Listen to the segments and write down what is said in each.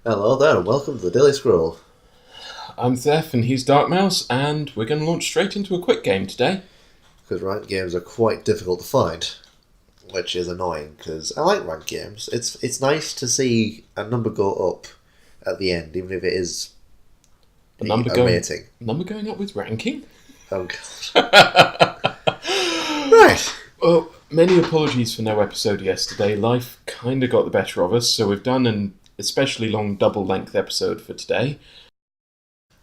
Hello there, and welcome to the Daily Scroll. I'm Zeph and he's DarkMouse, and we're going to launch straight into a quick game today. Because ranked games are quite difficult to find, which is annoying, because I like ranked games. It's nice to see a number go up at the end, even if it is The number a going rating. number going up with ranking. Oh god. Right. Well, many apologies for no episode yesterday. Life kind of got the better of us, so we've done an especially long double-length episode for today.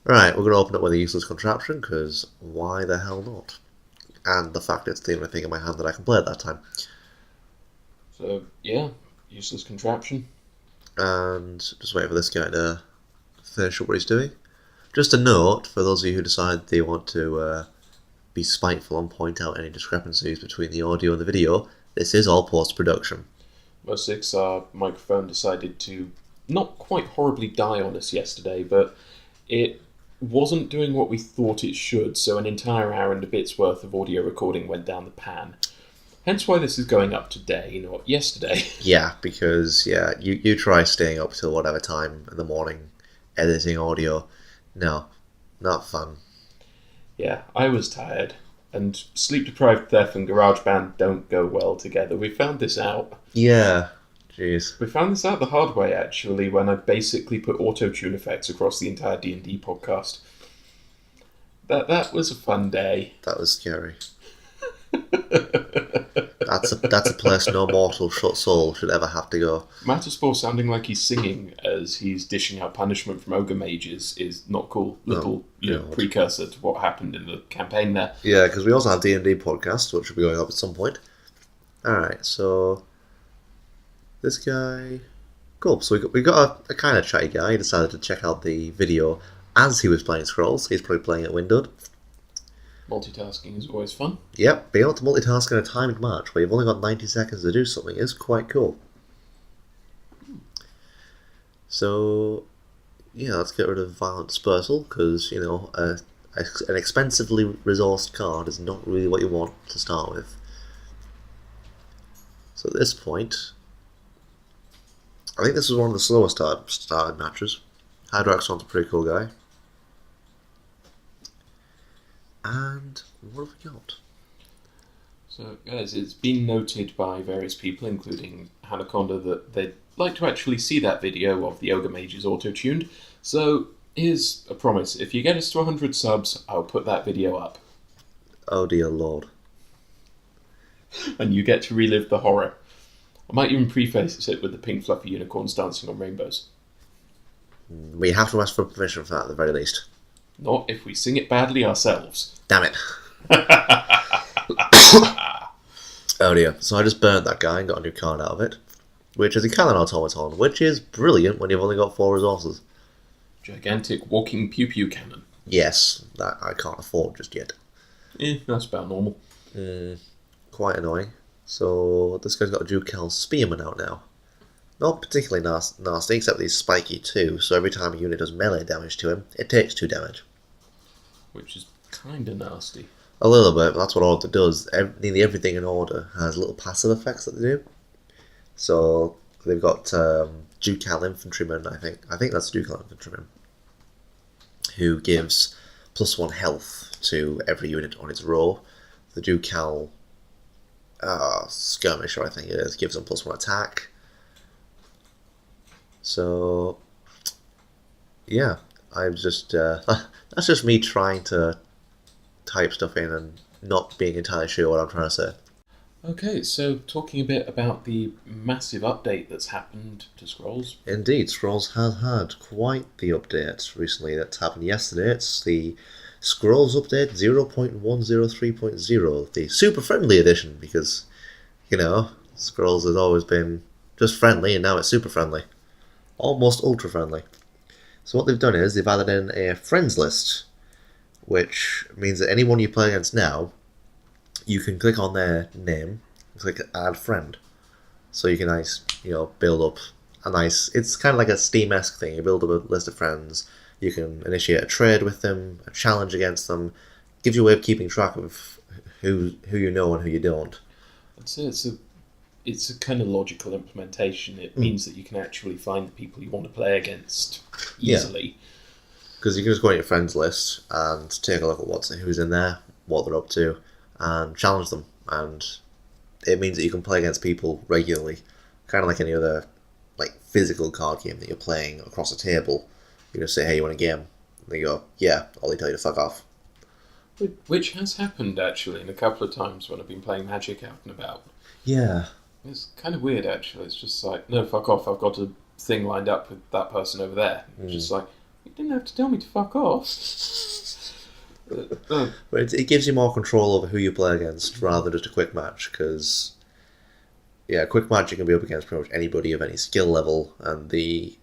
Right, we're going to open up with a useless contraption, because why the hell not? And the fact it's the only thing in my hand that I can play at that time. So, yeah, useless contraption. And just wait for this guy to finish up what he's doing. Just a note for those of you who decide they want to be spiteful and point out any discrepancies between the audio and the video, this is all post-production. Most six, our microphone decided to not quite horribly die on us yesterday, but it wasn't doing what we thought it should, so an entire hour and a bit's worth of audio recording went down the pan. Hence why this is going up today, not yesterday. Yeah, because, you try staying up till whatever time in the morning, editing audio. No, not fun. Yeah, I was tired, and sleep-deprived Theft and GarageBand don't go well together. We found this out. Yeah, jeez. We found this out the hard way, actually, when I basically put auto-tune effects across the entire D&D podcast. That was a fun day. That was scary. That's a place no mortal soul should ever have to go. Matterspore sounding like he's singing as he's dishing out punishment from ogre mages is not cool. Little precursor to what happened in the campaign there. Yeah, because we also have D&D podcasts, which will be going up at some point. Alright, so this guy... Cool, so we got a kind of chatty guy. He decided to check out the video as he was playing Scrolls. He's probably playing it windowed. Multitasking is always fun. Yep, being able to multitask in a timed match where you've only got 90 seconds to do something is quite cool. So, yeah, let's get rid of Violent Dispersal, because, an expensively resourced card is not really what you want to start with. So at this point, I think this is one of the slower started matches. Hydraxon's a pretty cool guy. And what have we got? So, guys, it's been noted by various people, including Hanaconda, that they'd like to actually see that video of the Ogre Mages auto-tuned. So, here's a promise. If you get us to 100 subs, I'll put that video up. Oh dear lord. And you get to relive the horror. I might even preface it with the pink fluffy unicorns dancing on rainbows. We have to ask for permission for that at the very least. Not if we sing it badly ourselves. Damn it. Oh dear. So I just burnt that guy and got a new card out of it, which is a Cannon Automaton, which is brilliant when you've only got 4 resources. Gigantic walking pew-pew cannon. Yes, that I can't afford just yet. That's about normal. Quite annoying. So this guy's got a Ducal Spearman out now. Not particularly nasty, except he's spiky too, so every time a unit does melee damage to him, it takes 2 damage. Which is kinda nasty. A little bit, but that's what Order does. Nearly everything in Order has little passive effects that they do. So they've got Ducal Infantryman, I think that's Ducal Infantryman, who gives +1 health to every unit on its row. The Ducal Skirmisher, I think it is, gives them +1 attack. So, yeah, I'm just, that's just me trying to type stuff in and not being entirely sure what I'm trying to say. Okay, so talking a bit about the massive update that's happened to Scrolls. Indeed, Scrolls has had quite the update recently that's happened yesterday. It's the Scrolls update 0.103.0, the super friendly edition, because, Scrolls has always been just friendly and now it's super friendly. Almost ultra friendly. So what they've done is they've added in a friends list, which means that anyone you play against now, you can click on their name, click add friend. So you can build up a nice, it's kind of like a Steam-esque thing. You build up a list of friends, you can initiate a trade with them, a challenge against them, gives you a way of keeping track of who you know and who you don't. I'd say it's a it's a kind of logical implementation. It means that you can actually find the people you want to play against easily. Because you can just go on your friends list and take a look at who's in there, what they're up to, and challenge them. And it means that you can play against people regularly, kind of like any other physical card game that you're playing across a table. You just say, hey, you want a game? And they go, yeah, or they tell you to fuck off. Which has happened, actually, in a couple of times when I've been playing Magic out and about. Yeah. It's kind of weird, actually. It's just like, no, fuck off, I've got a thing lined up with that person over there. It's just like, you didn't have to tell me to fuck off. But it gives you more control over who you play against rather than just a quick match, because quick match you can be up against pretty much anybody of any skill level, and the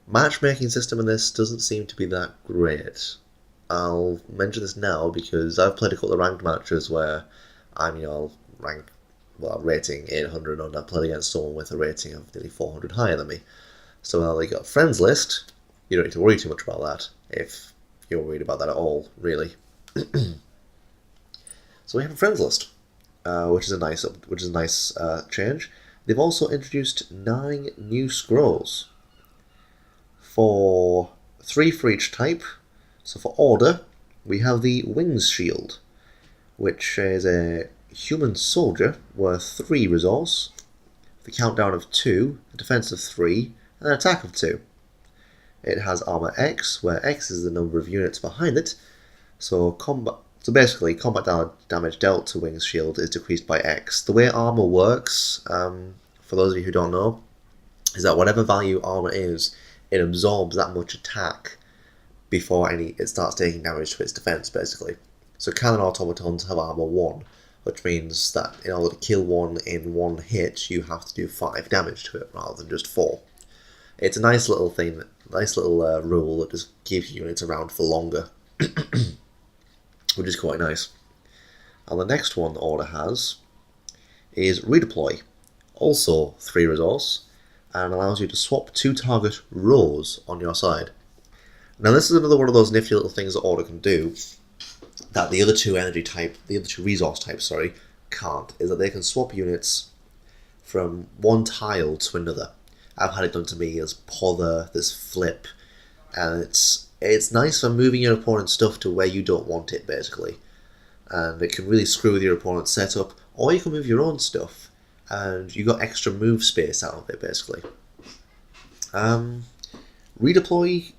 matchmaking system in this doesn't seem to be that great. I'll mention this now because I've played a couple of ranked matches where I'm rating 800, and I've played against someone with a rating of nearly 400 higher than me. So now they got a friends list. You don't need to worry too much about that, if you're worried about that at all, really. So we have a friends list, which is a nice change. They've also introduced 9 new scrolls, 3 for each type. So for order, we have the Wings Shield, which is a human soldier worth 3 resource, the countdown of 2, a defense of 3, and an attack of 2. It has armor X, where X is the number of units behind it. So basically, combat damage dealt to Wings Shield is decreased by X. The way armor works, for those of you who don't know, is that whatever value armor is, it absorbs that much attack before it starts taking damage to its defense, basically. So cannon automatons have armor 1, which means that in order to kill one in one hit, you have to do 5 damage to it rather than just 4. It's a nice little thing, rule that just keeps units around for longer, which is quite nice. And the next one the order has is Redeploy, also 3 resource, and allows you to swap 2 target rows on your side. Now this is another one of those nifty little things that order can do that the other two resource types, can't, is that they can swap units from one tile to another. I've had it done to me as Pother, there's Flip, and it's nice for moving your opponent's stuff to where you don't want it, basically. And it can really screw with your opponent's setup, or you can move your own stuff, and you got extra move space out of it, basically. Redeploy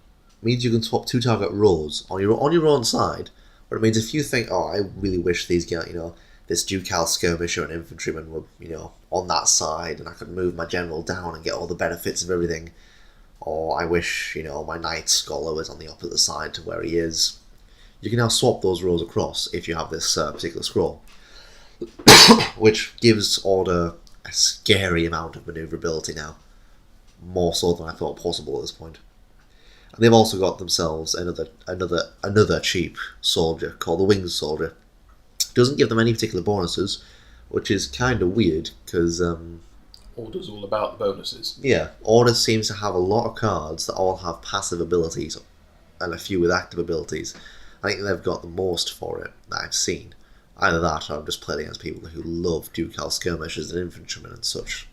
means you can swap 2 target rows on your own side, but it means if you think, oh, I really wish these guys, this Ducal Skirmisher and Infantryman were, on that side, and I could move my general down and get all the benefits of everything. Or I wish, my Knight Scholar was on the opposite side to where he is. You can now swap those rows across if you have this particular scroll, which gives Order a scary amount of maneuverability now, more so than I thought possible at this point. And they've also got themselves another cheap soldier called the Wings Soldier. Doesn't give them any particular bonuses, which is kind of weird, because Order's all about the bonuses. Yeah, Order seems to have a lot of cards that all have passive abilities, and a few with active abilities. I think they've got the most for it that I've seen. Either that, or I've just played against people who love Ducal Skirmishers and Infantrymen and such.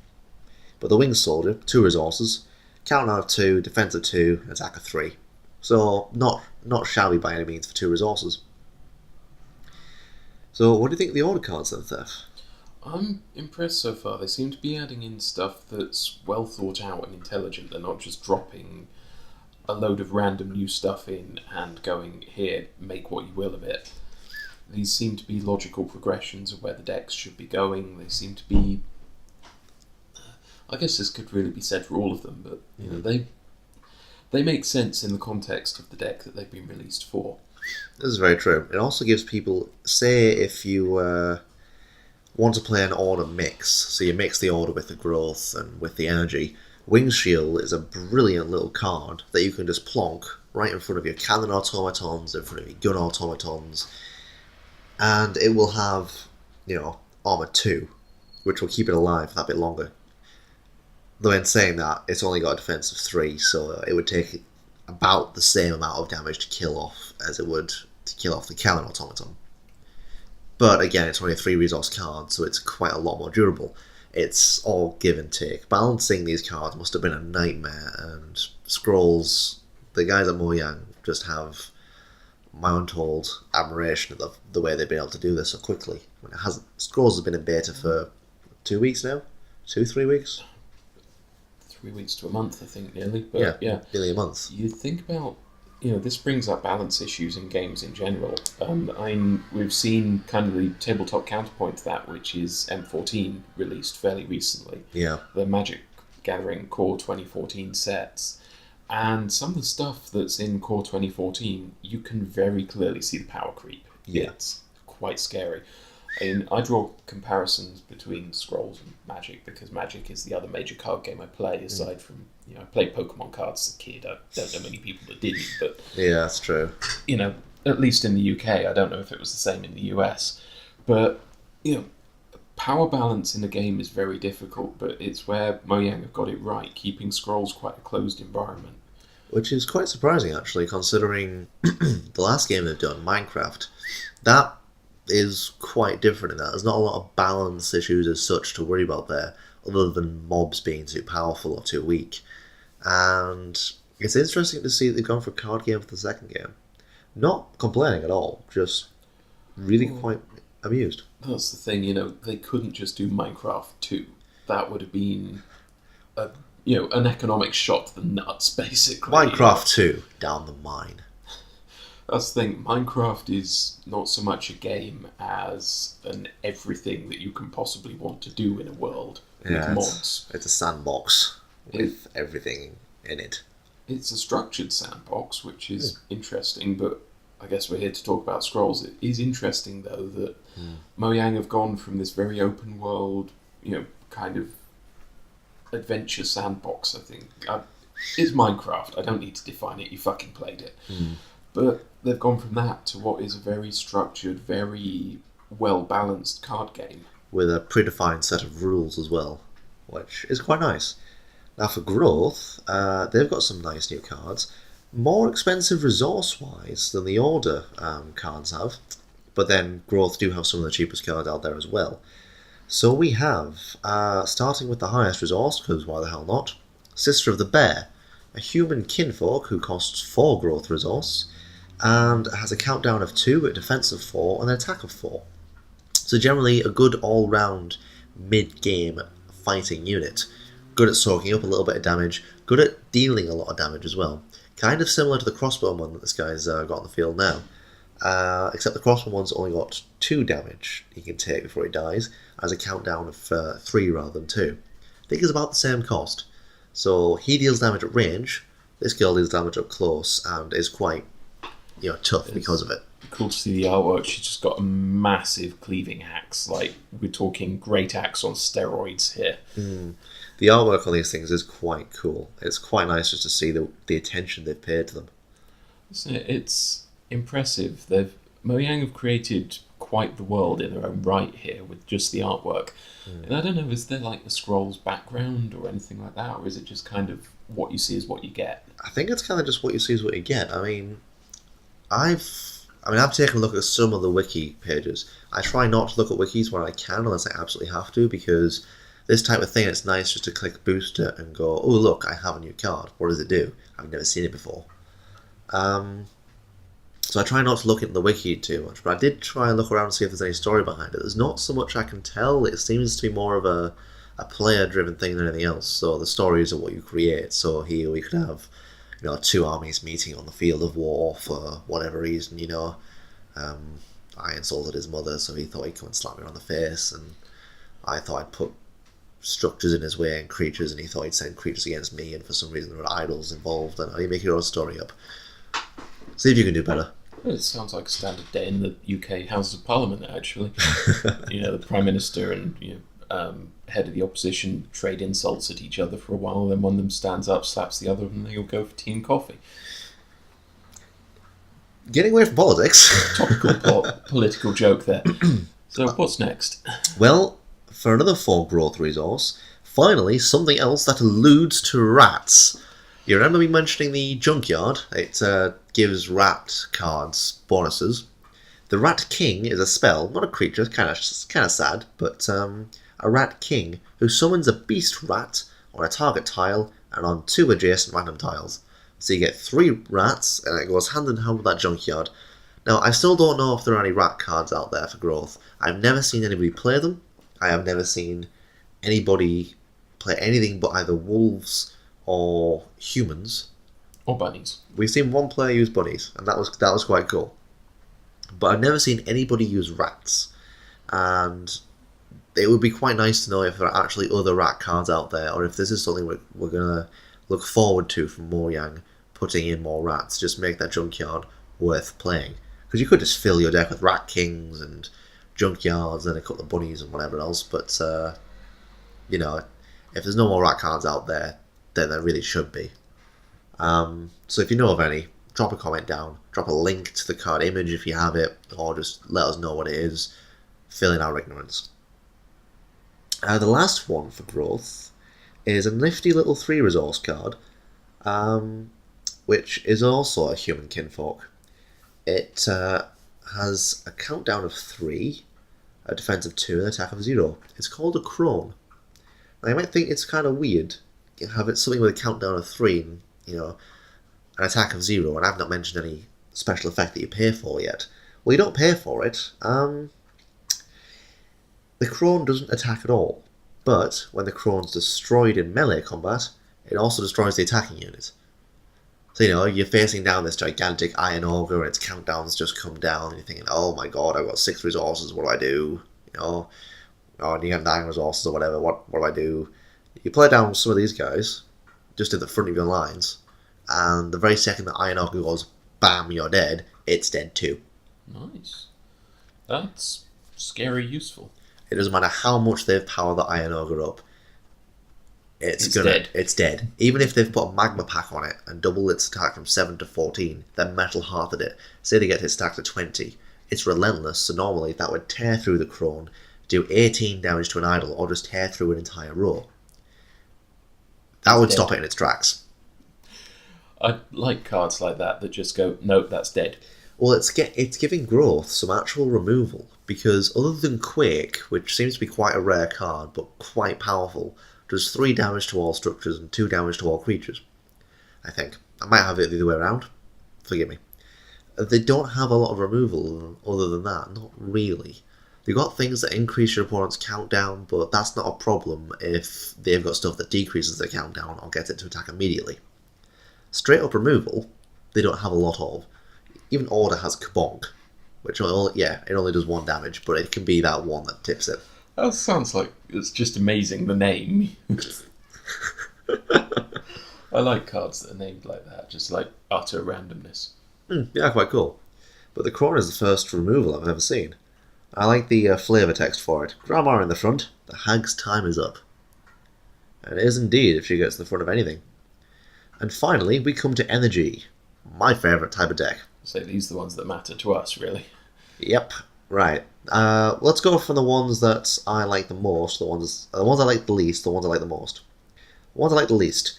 But the Wings Soldier, 2 resources, countdown of 2, defense of 2, attack of 3. So, not shabby by any means for 2 resources. So, what do you think of the Order cards then, Thef? I'm impressed so far. They seem to be adding in stuff that's well thought out and intelligent. They're not just dropping a load of random new stuff in and going, here, make what you will of it. These seem to be logical progressions of where the decks should be going. They seem to be... I guess this could really be said for all of them, but they make sense in the context of the deck that they've been released for. This is very true. It also gives people, say if you want to play an Order mix, so you mix the Order with the growth and with the energy, Wings Shield is a brilliant little card that you can just plonk right in front of your cannon automatons, in front of your gun automatons, and it will have, armor 2, which will keep it alive for that bit longer. Though in saying that, it's only got a defense of 3, so it would take about the same amount of damage to kill off as it would to kill off the cannon automaton. But again, it's only a 3 resource card, so it's quite a lot more durable. it's all give and take. Balancing these cards must have been a nightmare, and Scrolls, the guys at Mojang, just have my untold admiration of the way they've been able to do this so quickly. When it hasn't, Scrolls has been in beta for 2 weeks now, 3 weeks. 3 weeks to a month, I think, nearly. But yeah, nearly a month. You think about, this brings up balance issues in games in general. We've seen kind of the tabletop counterpoint to that, which is M14, released fairly recently. Yeah. The Magic Gathering Core 2014 sets. And some of the stuff that's in Core 2014, you can very clearly see the power creep. Yeah. It's quite scary. I draw comparisons between Scrolls and Magic because Magic is the other major card game I play, aside from, I played Pokemon cards as a kid. I don't know many people that didn't, but... Yeah, that's true. At least in the UK, I don't know if it was the same in the US, but, power balance in the game is very difficult, but it's where Mojang have got it right, keeping Scrolls quite a closed environment. Which is quite surprising, actually, considering the last game they've done, Minecraft. That is quite different in that. There's not a lot of balance issues as such to worry about there, other than mobs being too powerful or too weak. And it's interesting to see that they've gone for a card game for the second game. Not complaining at all, just really quite amused. That's the thing, they couldn't just do Minecraft 2. That would have been an economic shot to the nuts, basically. Minecraft 2, down the mine. That's the thing, Minecraft is not so much a game as an everything that you can possibly want to do in a world with mods. It's a sandbox with everything in it. It's a structured sandbox, which is interesting, but I guess we're here to talk about Scrolls. It is interesting, though, that Mojang have gone from this very open world, kind of adventure sandbox, I think. It's Minecraft. I don't need to define it. You fucking played it. But they've gone from that to what is a very structured, very well-balanced card game. With a predefined set of rules as well, which is quite nice. Now for growth, they've got some nice new cards. More expensive resource-wise than the Order cards have. But then growth do have some of the cheapest cards out there as well. So we have, starting with the highest resource, because why the hell not, Sister of the Bear, a human kinfolk who costs 4 growth resource, and has a countdown of 2, a defense of 4, and an attack of 4. So generally a good all-round mid-game fighting unit. Good at soaking up a little bit of damage, good at dealing a lot of damage as well. Kind of similar to the crossbow one that this guy's got on the field now. Except the crossbow one's only got 2 damage he can take before he dies, as a countdown of 3 rather than 2. I think it's about the same cost. So he deals damage at range, this girl deals damage up close, and is quite tough because of it. Cool to see the artwork. She's just got a massive cleaving axe. Like, we're talking great axe on steroids here. The artwork on these things is quite cool. It's quite nice just to see the attention they've paid to them. It's impressive. Mojang have created quite the world in their own right here with just the artwork. And I don't know, is there like a Scrolls background or anything like that, or is it just kind of what you see is what you get? I think it's kind of just what you see is what you get. I've taken a look at some of the wiki pages. I try not to look at wikis where I can unless I absolutely have to, because this type of thing, it's nice just to click booster and go, oh look, I have a new card. What does it do? I've never seen it before. So I try not to look into the wiki too much, but I did try and look around and see if there's any story behind it. There's not so much I can tell. It seems to be more of a player-driven thing than anything else. So the stories are what you create. So here we could have 2 armies meeting on the field of war for whatever reason, I insulted his mother, so he thought he'd come and slap me on the face, and I thought I'd put structures in his way and creatures, and he thought he'd send creatures against me, and for some reason there were idols involved, and you make your own story up. See if you can do better. Well, it sounds like a standard day in the UK Houses of Parliament, actually. The Prime Minister and head of the opposition trade insults at each other for a while, then one of them stands up, slaps the other, and they all go for tea and coffee. Getting away from politics. Topical political joke there. So what's next? Well, for another 4 growth resource, finally something else that alludes to rats. You remember me mentioning the junkyard? It gives rat cards bonuses. The Rat King is a spell, not a creature. It's kind of sad, but a a rat king who summons a beast rat on a target tile and on 2 adjacent random tiles. So you get 3 rats, and it goes hand in hand with that junkyard. Now, I still don't know if there are any rat cards out there for growth. I've never seen anybody play them. I have never seen anybody play anything but either wolves or humans. Or bunnies. We've seen one player use bunnies, and that was quite cool. But I've never seen anybody use rats. And it would be quite nice to know if there are actually other rat cards out there, or if this is something we're going to look forward to from Mojang, putting in more rats, just make that junkyard worth playing. Because you could just fill your deck with rat kings and junkyards and a couple of bunnies and whatever else, but, you know, if there's no more rat cards out there, then there really should be. So if you know of any, drop a comment down, drop a link to the card image if you have it, or just let us know what it is, fill in our ignorance. The last one for growth is a nifty little 3 resource card, which is also a human kinfolk. It has a countdown of 3, a defense of 2, and an attack of 0. It's called a crone. Now, you might think it's kind of weird, you have it something with a countdown of 3 and, you know, an attack of 0, and I've not mentioned any special effect that you pay for yet. Well, you don't pay for it. The crone doesn't attack at all, but when the crone's destroyed in melee combat, it also destroys the attacking unit. So, you know, you're facing down this gigantic Iron Ogre and its countdowns just come down and you're thinking, oh my god, I've got 6 resources, what do I do? You know, oh, and you have 9 resources or whatever, what do I do? You play down some of these guys, just at the front of your lines, and the very second the Iron Ogre goes, bam, you're dead, it's dead too. Nice. That's scary useful. It doesn't matter how much they've powered the Iron Ogre up, it's dead. It's dead. Even if they've put a magma pack on it and doubled its attack from 7 to 14, then metal hearted it, say they get its attack to 20, it's relentless, so normally that would tear through the crone, do 18 damage to an idol, or just tear through an entire row. That would stop it in its tracks. I like cards like that just go, nope, that's dead. Well, it's giving growth some actual removal, because other than Quake, which seems to be quite a rare card, but quite powerful, does 3 damage to all structures and 2 damage to all creatures. I think. I might have it the other way around. Forgive me. They don't have a lot of removal other than that, not really. They've got things that increase your opponent's countdown, but that's not a problem if they've got stuff that decreases their countdown or gets it to attack immediately. Straight up removal, they don't have a lot of. Even Order has Kabonk, which it only does 1 damage, but it can be that one that tips it. That sounds like it's just amazing, the name. I like cards that are named like that, just like utter randomness. Yeah, quite cool. But the crone is the first removal I've ever seen. I like the flavour text for it. Grandma in the front, the hag's time is up. And it is indeed if she gets in the front of anything. And finally, we come to Energy, my favourite type of deck. So these are the ones that matter to us, really. Yep, right. Let's go from the ones that I like the most, the ones I like the least, the ones I like the most. The ones I like the least.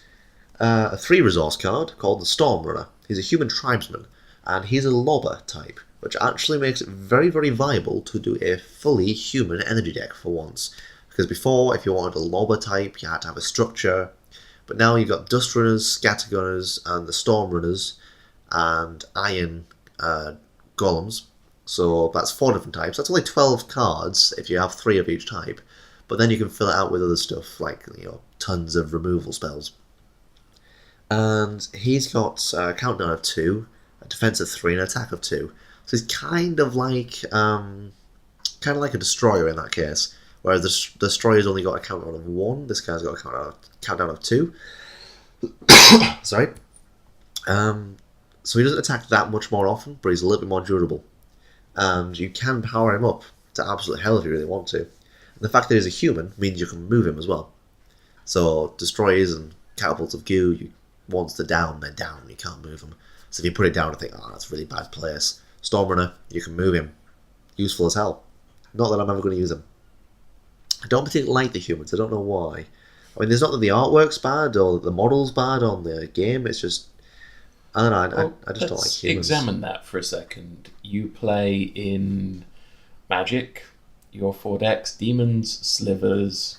A 3 resource card called the Stormrunner. He's a human tribesman, and he's a lobber type, which actually makes it very, very viable to do a fully human energy deck for once. Because before, if you wanted a lobber type, you had to have a structure, but now you've got Dust Runners, Scattergunners, and the Stormrunners, and Iron Golems. So that's 4 different types. That's only 12 cards if you have 3 of each type. But then you can fill it out with other stuff, like, you know, tons of removal spells. And he's got a countdown of 2, a defense of 3, and an attack of 2. So he's kind of like a destroyer in that case. Whereas the destroyer's only got a countdown of 1, this guy's got a countdown of 2. Sorry. So he doesn't attack that much more often, but he's a little bit more durable. And you can power him up to absolute hell if you really want to. And the fact that he's a human means you can move him as well. So destroyers and catapults of goo, once they're down, you can't move them. So if you put it down and think, oh, that's a really bad place. Stormrunner, you can move him. Useful as hell. Not that I'm ever going to use him. I don't particularly like the humans, I don't know why. I mean, there's not that the artwork's bad or that the model's bad on the game, it's just, I don't know, I just don't like humans. Examine that for a second. You play in Magic, Your 4 decks, demons, slivers,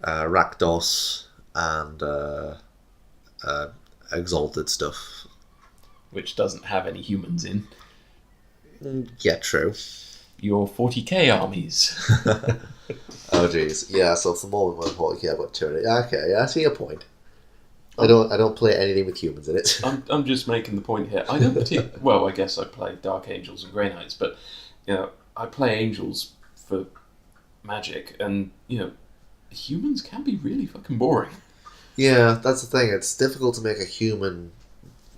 Rakdos, and exalted stuff. which doesn't have any humans in. Yeah, true. Your 40k armies. Oh jeez, yeah. So for the moment, we're 40k, I've got 200. Okay, yeah, I see your point. I don't play anything with humans in it. I'm just making the point here. I don't particularly... Well, I guess I play Dark Angels and Grey Knights, but, I play Angels for Magic, and, humans can be really fucking boring. Yeah, that's the thing. It's difficult to make a human,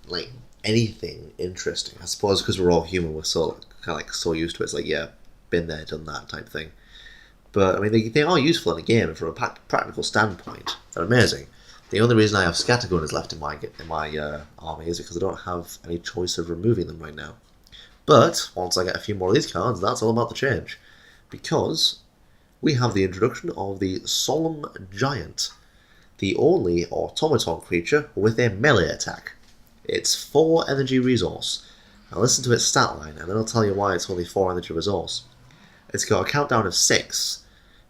like, anything interesting. I suppose because we're all human, we're so so used to it. It's like, yeah, been there, done that type thing. But I mean, they are useful in a game, and from a practical standpoint, they're amazing. The only reason I have scattergunners left in my army is because I don't have any choice of removing them right now. But once I get a few more of these cards, that's all about to change, because we have the introduction of the Solemn Giant, the only automaton creature with a melee attack. It's 4 energy resource. Now listen to its stat line, and then I'll tell you why it's only 4 energy resource. It's got a countdown of 6,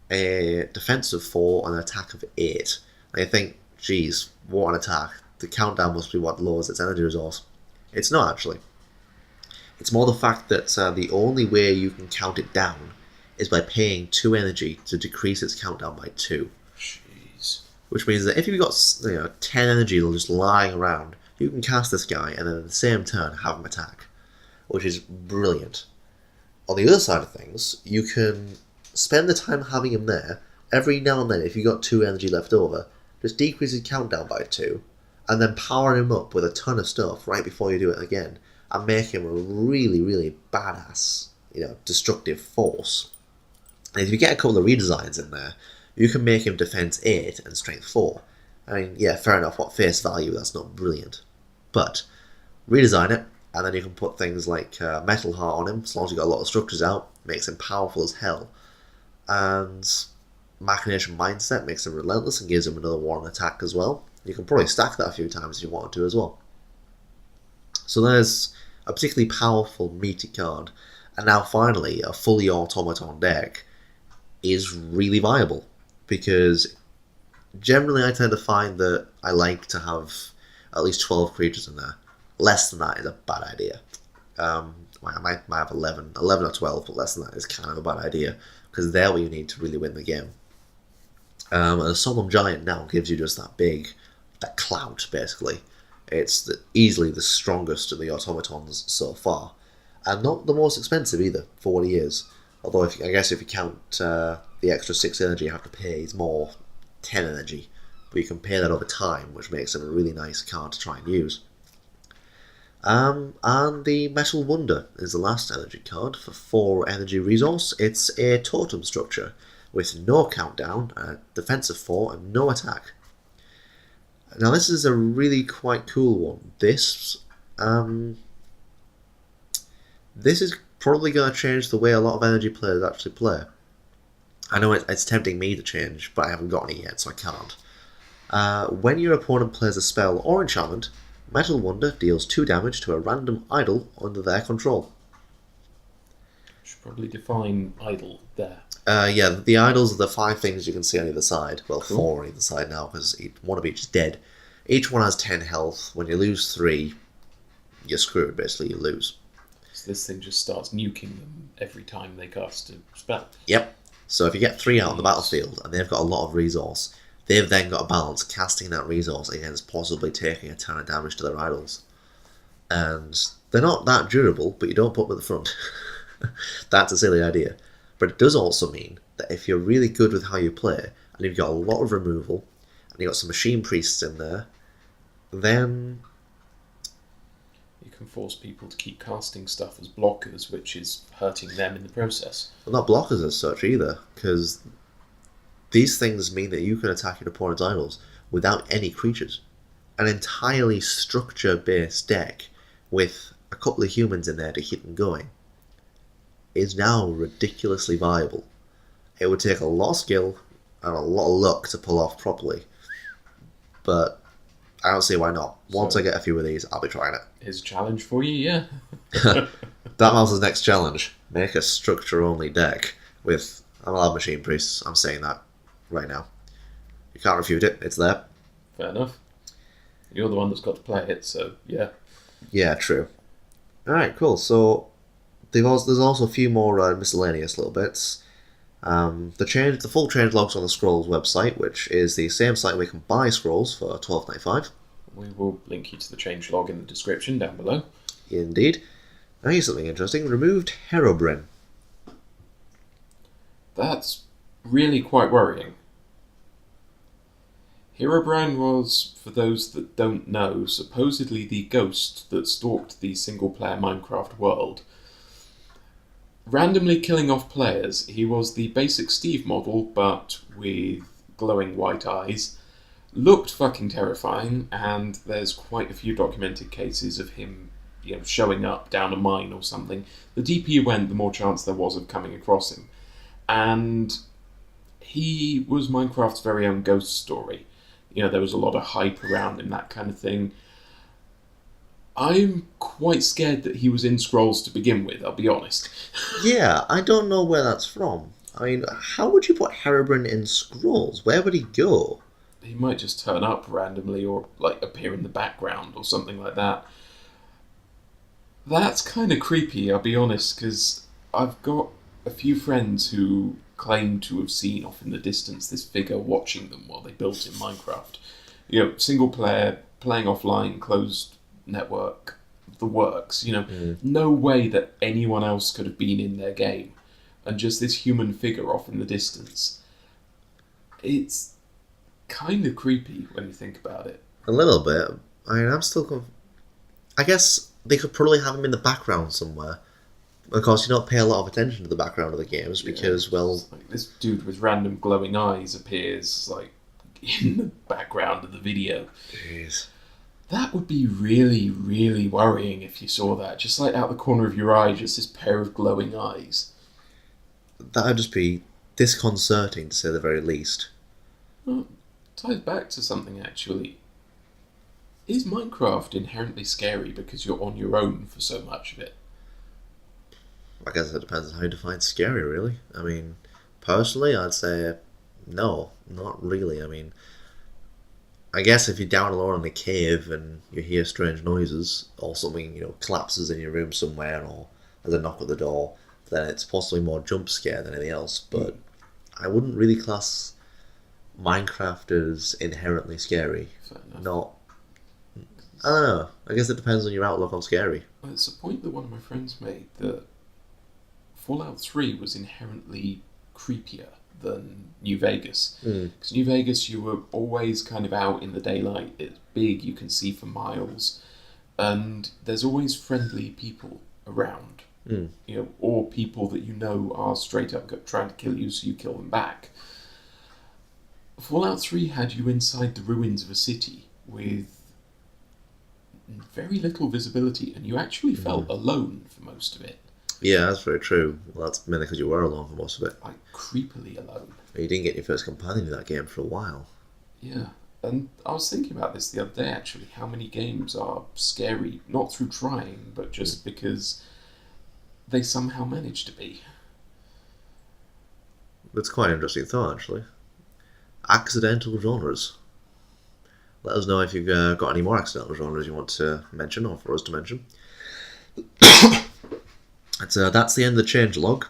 a defense of 4, and an attack of 8. And you think, geez, what an attack. The countdown must be what lowers its energy resource. It's not, actually. It's more the fact that the only way you can count it down is by paying 2 energy to decrease its countdown by 2. Jeez. Which means that if you've got 10 energy just lying around, you can cast this guy and then at the same turn have him attack, which is brilliant. On the other side of things, you can spend the time having him there. Every now and then, if you've got 2 energy left over, just decrease his countdown by 2, and then power him up with a ton of stuff right before you do it again, and make him a really, really badass, destructive force. And if you get a couple of redesigns in there, you can make him defense 8 and strength 4. I mean, yeah, fair enough, what face value, that's not brilliant. But redesign it, and then you can put things like Metal Heart on him, as long as you've got a lot of structures out, makes him powerful as hell. And Machination Mindset makes him relentless and gives him another 1 attack as well. You can probably stack that a few times if you wanted to as well. So there's a particularly powerful, meaty card. And now finally, a fully automaton deck is really viable. Because generally I tend to find that I like to have at least 12 creatures in there. Less than that is a bad idea. I might have 11 or 12, but less than that is kind of a bad idea, because they're what you need to really win the game. And a Solemn Giant now gives you just that clout, basically. It's easily the strongest of the automatons so far, and not the most expensive either, for what he is. Although, I guess if you count the extra 6 energy you have to pay, it's more 10 energy. But you can pay that over time, which makes him a really nice card to try and use. And the Metal Wonder is the last energy card for 4 energy resource. It's a totem structure with no countdown, a defense of 4, and no attack. Now this is a really quite cool one. This is probably going to change the way a lot of energy players actually play. I know it's tempting me to change, but I haven't got any yet, so I can't. When your opponent plays a spell or enchantment, Metal Wonder deals 2 damage to a random idol under their control. Should probably define idol there. Yeah, the idols are the 5 things you can see on either side. Well, Cool. 4 on either side now, because one of each is dead. Each one has 10 health. When you lose 3, you're screwed, basically, you lose. So this thing just starts nuking them every time they cast a spell. Yep. So if you get 3 out on the battlefield, and they've got a lot of resource, they've then got a balance casting that resource against possibly taking a ton of damage to their idols. And they're not that durable, but you don't put them at the front. That's a silly idea. But it does also mean that if you're really good with how you play, and you've got a lot of removal, and you've got some machine priests in there, then You can force people to keep casting stuff as blockers, which is hurting them in the process. well, not blockers as such either, because these things mean that you can attack your opponent's idols without any creatures. An entirely structure-based deck with a couple of humans in there to keep them going is now ridiculously viable. It would take a lot of skill and a lot of luck to pull off properly, but I don't see why not. Once I get a few of these, I'll be trying it. Here's a challenge for you, yeah. DarkMouse's next challenge: Make a structure-only deck with... I'm allowed machine priests. I'm saying that right now. You can't refute it. It's there. Fair enough. You're the one that's got to play it, so yeah. Yeah, true. Alright, cool. So, there's also a few more miscellaneous little bits. The full change logs on the Scrolls website, which is the same site we can buy Scrolls for $12.95. We will link you to the change log in the description down below. Indeed. Now here's something interesting. Removed Herobrine. That's really quite worrying. Herobrine was, for those that don't know, supposedly the ghost that stalked the single-player Minecraft world. Randomly killing off players, he was the basic Steve model, but with glowing white eyes. Looked fucking terrifying, and there's quite a few documented cases of him, showing up down a mine or something. The deeper you went, the more chance there was of coming across him. And he was Minecraft's very own ghost story. There was a lot of hype around him, that kind of thing. I'm quite scared that he was in Scrolls to begin with, I'll be honest. Yeah, I don't know where that's from. I mean, how would you put Herobrine in Scrolls? Where would he go? He might just turn up randomly or, appear in the background or something like that. That's kind of creepy, I'll be honest, because I've got a few friends who claim to have seen off in the distance this figure watching them while they built in Minecraft. Single player, playing offline, closed network, the works. No way that anyone else could have been in their game. And just this human figure off in the distance. It's kind of creepy when you think about it. A little bit. I mean, I'm still... I guess they could probably have him in the background somewhere. Of course, you don't pay a lot of attention to the background of the games because, this dude with random glowing eyes appears, in the background of the video. Jeez. That would be really, really worrying if you saw that. Just out the corner of your eye, just this pair of glowing eyes. That would just be disconcerting, to say the very least. Well, ties back to something, actually. Is Minecraft inherently scary because you're on your own for so much of it? I guess it depends on how you define scary, really. I mean, personally, I'd say no, not really. I mean, I guess if you're down alone in a cave and you hear strange noises, or something, collapses in your room somewhere, or there's a knock at the door, then it's possibly more jump scare than anything else. But I wouldn't really class Minecraft as inherently scary. Fair enough. Not... I don't know. I guess it depends on your outlook on scary. Well, it's a point that one of my friends made, that Fallout 3 was inherently creepier than New Vegas. Because New Vegas, you were always kind of out in the daylight. It's big, you can see for miles. And there's always friendly people around. Or people that are straight up trying to kill you, so you kill them back. Fallout 3 had you inside the ruins of a city with very little visibility, and you actually felt alone for most of it. Yeah, that's very true. Well, that's mainly because you were alone for most of it. Creepily alone. You didn't get your first companion in that game for a while. Yeah, and I was thinking about this the other day, actually, how many games are scary, not through trying, but just because they somehow manage to be. It's quite an interesting thought, actually. Accidental genres. Let us know if you've got any more accidental genres you want to mention, or for us to mention. That's the end of the change log.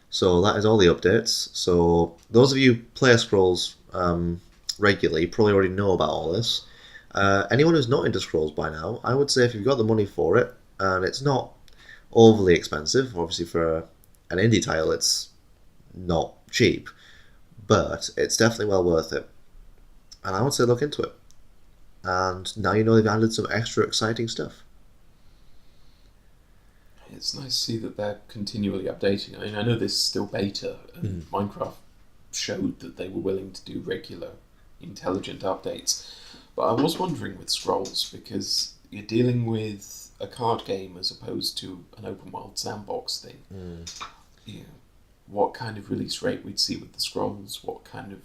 So that is all the updates. So those of you who play Scrolls regularly probably already know about all this. Anyone who's not into Scrolls by now, I would say if you've got the money for it, and it's not overly expensive, obviously for an indie title it's not cheap, but it's definitely well worth it. And I would say look into it. And now you know they've added some extra exciting stuff. It's nice to see that they're continually updating. I mean, I know this is still beta, and Minecraft showed that they were willing to do regular, intelligent updates. But I was wondering with Scrolls, because you're dealing with a card game as opposed to an open world sandbox thing. What kind of release rate we'd see with the Scrolls, what kind of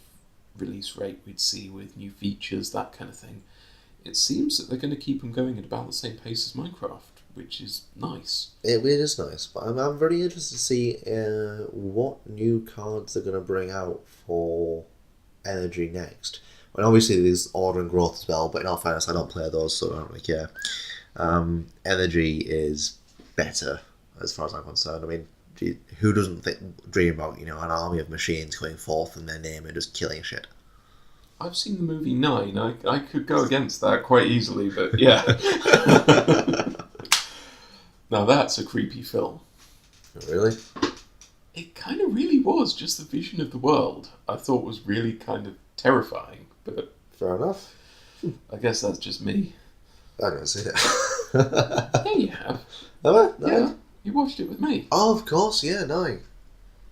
release rate we'd see with new features, that kind of thing. It seems that they're going to keep them going at about the same pace as Minecraft, which is nice. It is nice, but I'm very interested to see what new cards they're going to bring out for Energy next. And obviously there's Order and Growth as well, but in all fairness, I don't play those, so I don't really care. Energy is better, as far as I'm concerned. I mean, who doesn't dream about, an army of machines going forth in their name and just killing shit? I've seen the movie 9. I could go against that quite easily, but yeah. Now that's a creepy film. Really? It kind of really was. Just the vision of the world I thought was really kind of terrifying. But fair enough. I guess that's just me. I don't see it. Yeah, you have. Have I? No. Yeah, you watched it with me. Oh, of course, yeah, no.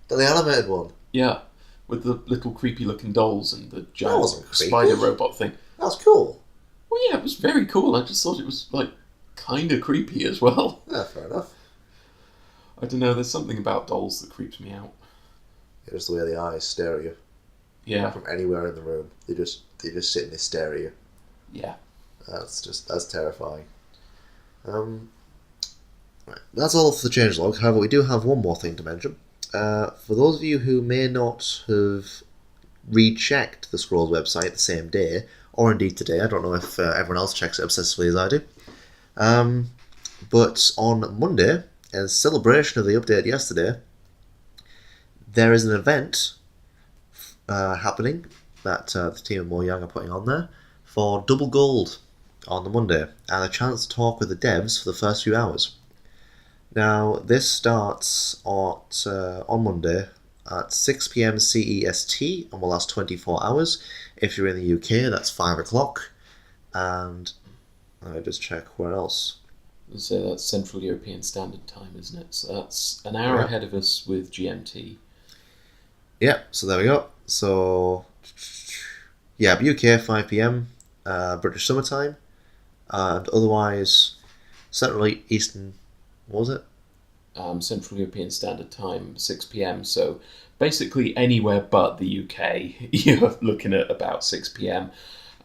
The animated one. Yeah, with the little creepy looking dolls and the giant creepy. spider robot thing. That was cool. Well, yeah, it was very cool. I just thought it was, kind of creepy as well. Yeah, fair enough. I don't know, there's something about dolls that creeps me out. Yeah, just the way the eyes stare at you. Yeah. From anywhere in the room. They just sit and they stare at you. Yeah. That's terrifying. Right. That's all for the changelog. However, we do have one more thing to mention. For those of you who may not have rechecked the Scrolls website the same day, or indeed today, I don't know if everyone else checks it obsessively as I do. But on Monday, as celebration of the update yesterday, there is an event happening that the team of Mo Yang are putting on there for double gold on the Monday and a chance to talk with the devs for the first few hours. Now, this starts on Monday at 6 PM CEST and will last 24 hours. If you're in the UK, that's 5 o'clock. And let me just check where else. So that's Central European Standard Time, isn't it? So that's an hour ahead of us with GMT. Yeah, so there we go. So, yeah, UK 5 PM, British summertime, and otherwise Central Eastern, what was it? Central European Standard Time, 6 PM. So basically anywhere but the UK, you're looking at about 6 PM.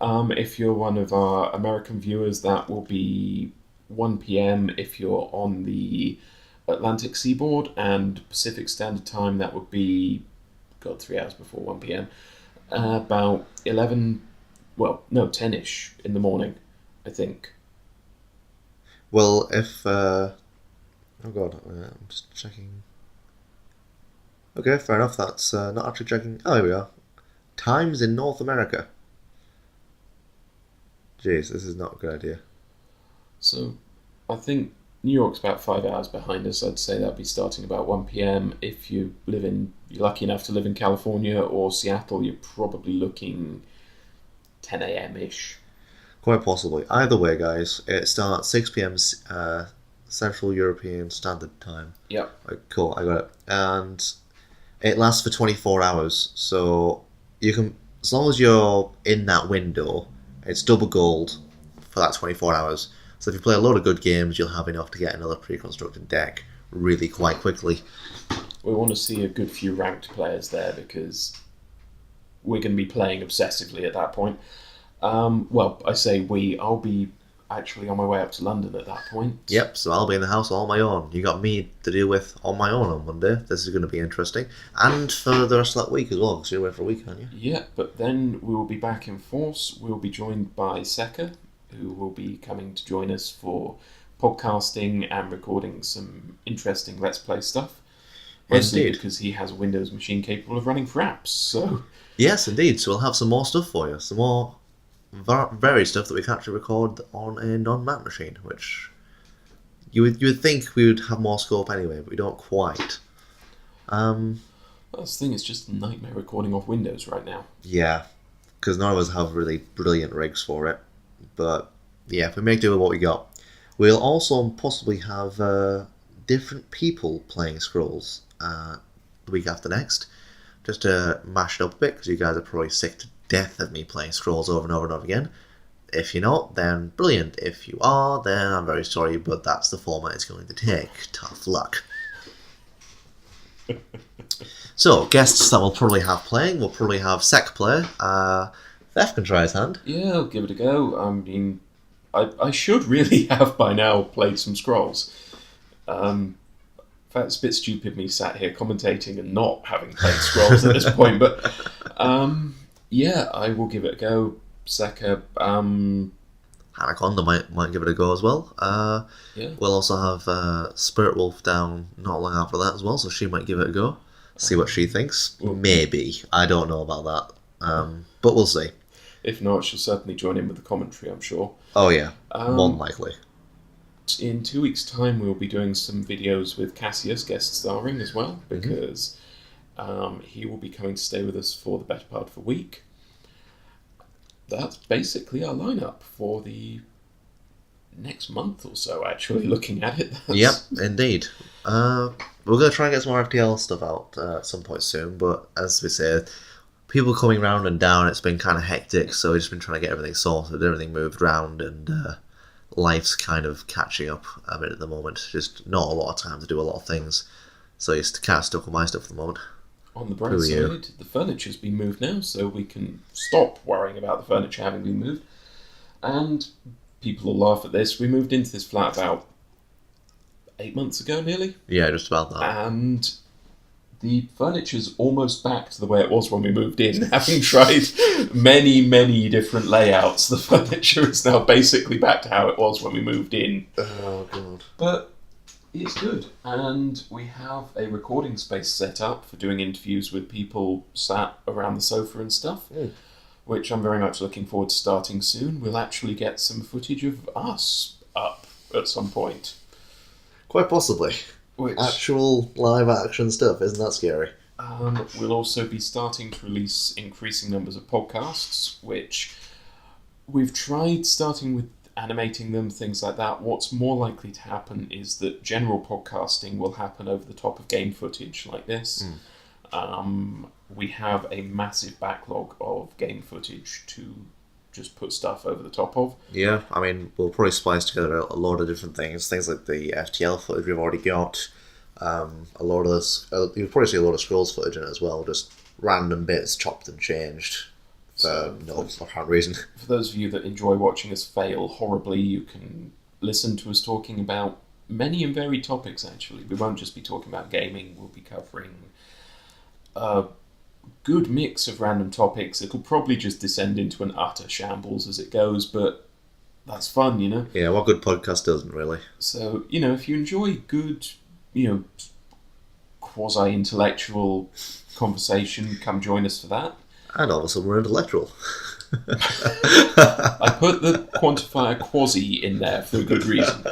If you're one of our American viewers, that will be 1 PM. If you're on the Atlantic seaboard and Pacific Standard Time, that would be 3 hours before 1 PM. About 10-ish in the morning, I think. Well, if oh god, I'm just checking. Okay, fair enough. That's not actually checking. Oh, here we are. Times in North America. Jeez, this is not a good idea. So, I think New York's about 5 hours behind us. I'd say that'd be starting about 1 PM. If you're lucky enough to live in California or Seattle, you're probably looking 10 AM-ish. Quite possibly. Either way, guys, it starts 6 PM Central European Standard Time. Yep. Cool, I got it. And it lasts for 24 hours. So you can, as long as you're in that window, it's double gold for that 24 hours. So if you play a lot of good games, you'll have enough to get another pre-constructed deck really quite quickly. We want to see a good few ranked players there because we're going to be playing obsessively at that point. Well, I say we. I'll be actually on my way up to London at that point. Yep, so I'll be in the house all my own. You got me to deal with on my own on Monday. This is going to be interesting. And for the rest of that week as well, because you're away for a week, aren't you? Yeah, but then we will be back in force. We'll be joined by Seka, who will be coming to join us for podcasting and recording some interesting Let's Play stuff. Mostly Indeed. because he has a Windows machine capable of running fraps, so... Yes, indeed. So we'll have some more stuff for you. Some more varied stuff that we can actually record on a non-Mac machine, which you would think we would have more scope anyway, but we don't quite. That's the thing, it's just a nightmare recording off Windows right now. Yeah, because none of us have really brilliant rigs for it. But yeah, if we make do with what we got. We'll also possibly have different people playing Scrolls the week after next, just to mash it up a bit, because you guys are probably sick to death of me playing Scrolls over and over and over again. If you're not, then brilliant. If you are, then I'm very sorry, but that's the format it's going to take. Tough luck. So, guests that we'll probably have playing, we'll probably have Sek play. Theft can try his hand. Yeah, I'll give it a go. I mean, I should really have by now played some Scrolls. In fact, it's a bit stupid me sat here commentating and not having played Scrolls at this point, but yeah, I will give it a go. Seka, Anaconda might give it a go as well. yeah. We'll also have Spirit Wolf down not long after that as well, so she might give it a go. See what she thinks. Maybe. I don't know about that. But we'll see. If not, she'll certainly join in with the commentary, I'm sure. Oh yeah, more than likely. In 2 weeks' time, we'll be doing some videos with Cassius guest starring as well, because he will be coming to stay with us for the better part of a week. That's basically our lineup for the next month or so, actually, looking at it. Yep, indeed. We're going to try and get some more FTL stuff out at some point soon, but as we said, people coming round and down, it's been kind of hectic, so we've just been trying to get everything sorted, everything moved round, and life's kind of catching up a bit at the moment. Just not a lot of time to do a lot of things, so just kind of stuck with my stuff at the moment. On the bright side, the furniture's been moved now, so we can stop worrying about the furniture having been moved. And people will laugh at this. We moved into this flat about 8 months ago, nearly. Yeah, just about that. And the furniture's almost back to the way it was when we moved in. Having tried many, many different layouts, the furniture is now basically back to how it was when we moved in. Oh, God. But it's good, and we have a recording space set up for doing interviews with people sat around the sofa and stuff, which I'm very much looking forward to starting soon. We'll actually get some footage of us up at some point. Quite possibly. Actual live action stuff, isn't that scary? We'll also be starting to release increasing numbers of podcasts, which we've tried starting with animating them, things like that. What's more likely to happen is that general podcasting will happen over the top of game footage like this. We have a massive backlog of game footage to just put stuff over the top of. Yeah, I mean, we'll probably splice together a lot of different things like the FTL footage we've already got. A lot of this, you'll probably see a lot of Scrolls footage in it as well, just random bits chopped and changed. For no apparent reason. For those of you that enjoy watching us fail horribly, you can listen to us talking about many and varied topics, actually. We won't just be talking about gaming, we'll be covering a good mix of random topics. It'll probably just descend into an utter shambles as it goes, but that's fun, you know? Yeah, what good podcast doesn't, really? So, you know, if you enjoy good, you know, quasi-intellectual conversation, come join us for that. And all of a sudden we're intellectual. I put the quantifier quasi in there for a good reason.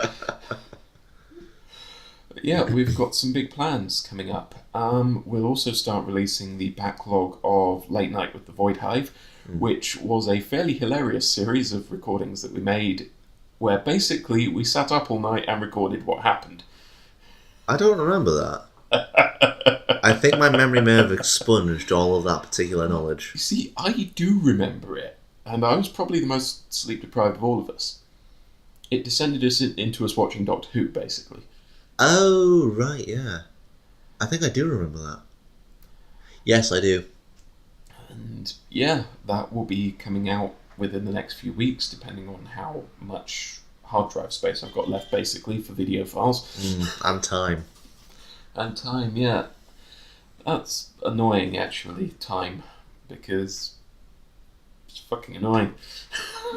Yeah, we've got some big plans coming up. We'll also start releasing the backlog of Late Night with TheVoidHive, which was a fairly hilarious series of recordings that we made where basically we sat up all night and recorded what happened. I don't remember that. I think my memory may have expunged all of that particular knowledge. You see, I do remember it, and I was probably the most sleep-deprived of all of us. It descended us into us watching Doctor Who, basically. Oh, right, yeah. I think I do remember that. Yes, I do. And yeah, that will be coming out within the next few weeks, depending on how much hard drive space I've got left, basically, for video files. And time. And time, yeah. That's annoying, actually, time, because it's fucking annoying.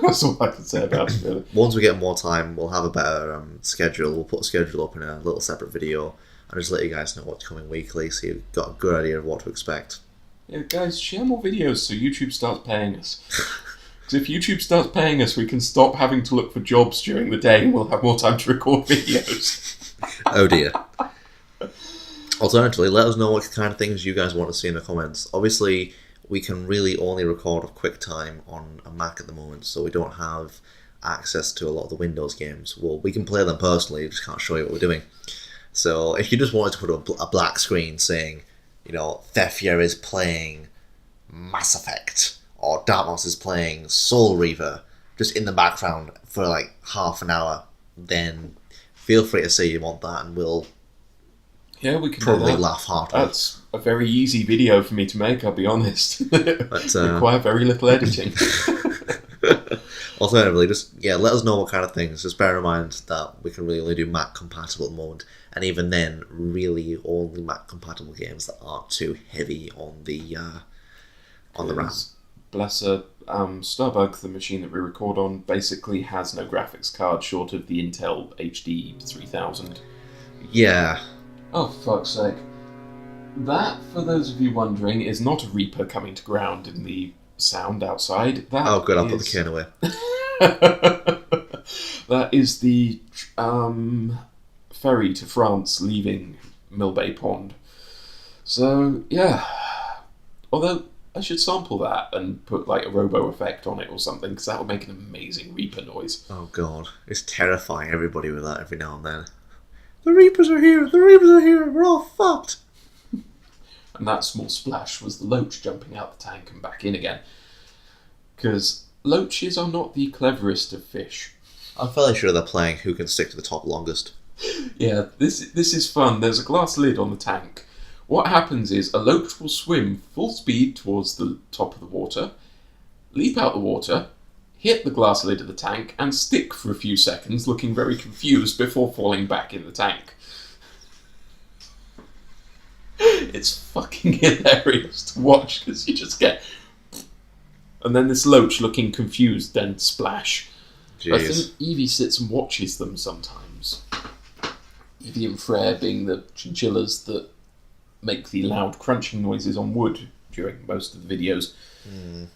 That's all I can say about it, really. Once we get more time, we'll have a better schedule. We'll put a schedule up in a little separate video and just let you guys know what's coming weekly, so you've got a good idea of what to expect. Yeah, guys, share more videos so YouTube starts paying us. Because if YouTube starts paying us, we can stop having to look for jobs during the day and we'll have more time to record videos. Oh dear. Alternatively, let us know what kind of things you guys want to see in the comments. Obviously, we can really only record with QuickTime on a Mac at the moment, so we don't have access to a lot of the Windows games. Well, we can play them personally, we just can't show you what we're doing. So if you just wanted to put a black screen saying, you know, Thefia is playing Mass Effect, or DarkMouse's is playing Soul Reaver, just in the background for like half an hour, then feel free to say you want that, and we'll we can probably do that. laugh hard. That's a very easy video for me to make, I'll be honest. But, require very little editing. Alternatively, just let us know what kind of things. Just bear in mind that we can really only do Mac compatible at the moment, and even then, really only Mac compatible games that aren't too heavy on the RAM. Bless her, Starbug, the machine that we record on, basically has no graphics card short of the Intel HD 3000. Yeah. Oh, fuck's sake. That, for those of you wondering, is not a Reaper coming to ground in the sound outside. Good, I'll put the cane away. That is the ferry to France leaving Millbay Pond. So, yeah. Although, I should sample that and put like a robo effect on it or something, because that would make an amazing Reaper noise. Oh god, it's terrifying everybody with that every now and then. The Reapers are here! The Reapers are here! We're all fucked! And that small splash was the loach jumping out the tank and back in again. Because loaches are not the cleverest of fish. I'm fairly sure they're playing who can stick to the top longest. Yeah, this is fun. There's a glass lid on the tank. What happens is a loach will swim full speed towards the top of the water, leap out the water, hit the glass lid of the tank, and stick for a few seconds, looking very confused before falling back in the tank. It's fucking hilarious to watch, because you just get... And then this loach looking confused, then splash. Jeez. I think Evie sits and watches them sometimes. Evie and Frere being the chinchillas that make the loud crunching noises on wood during most of the videos. Mm.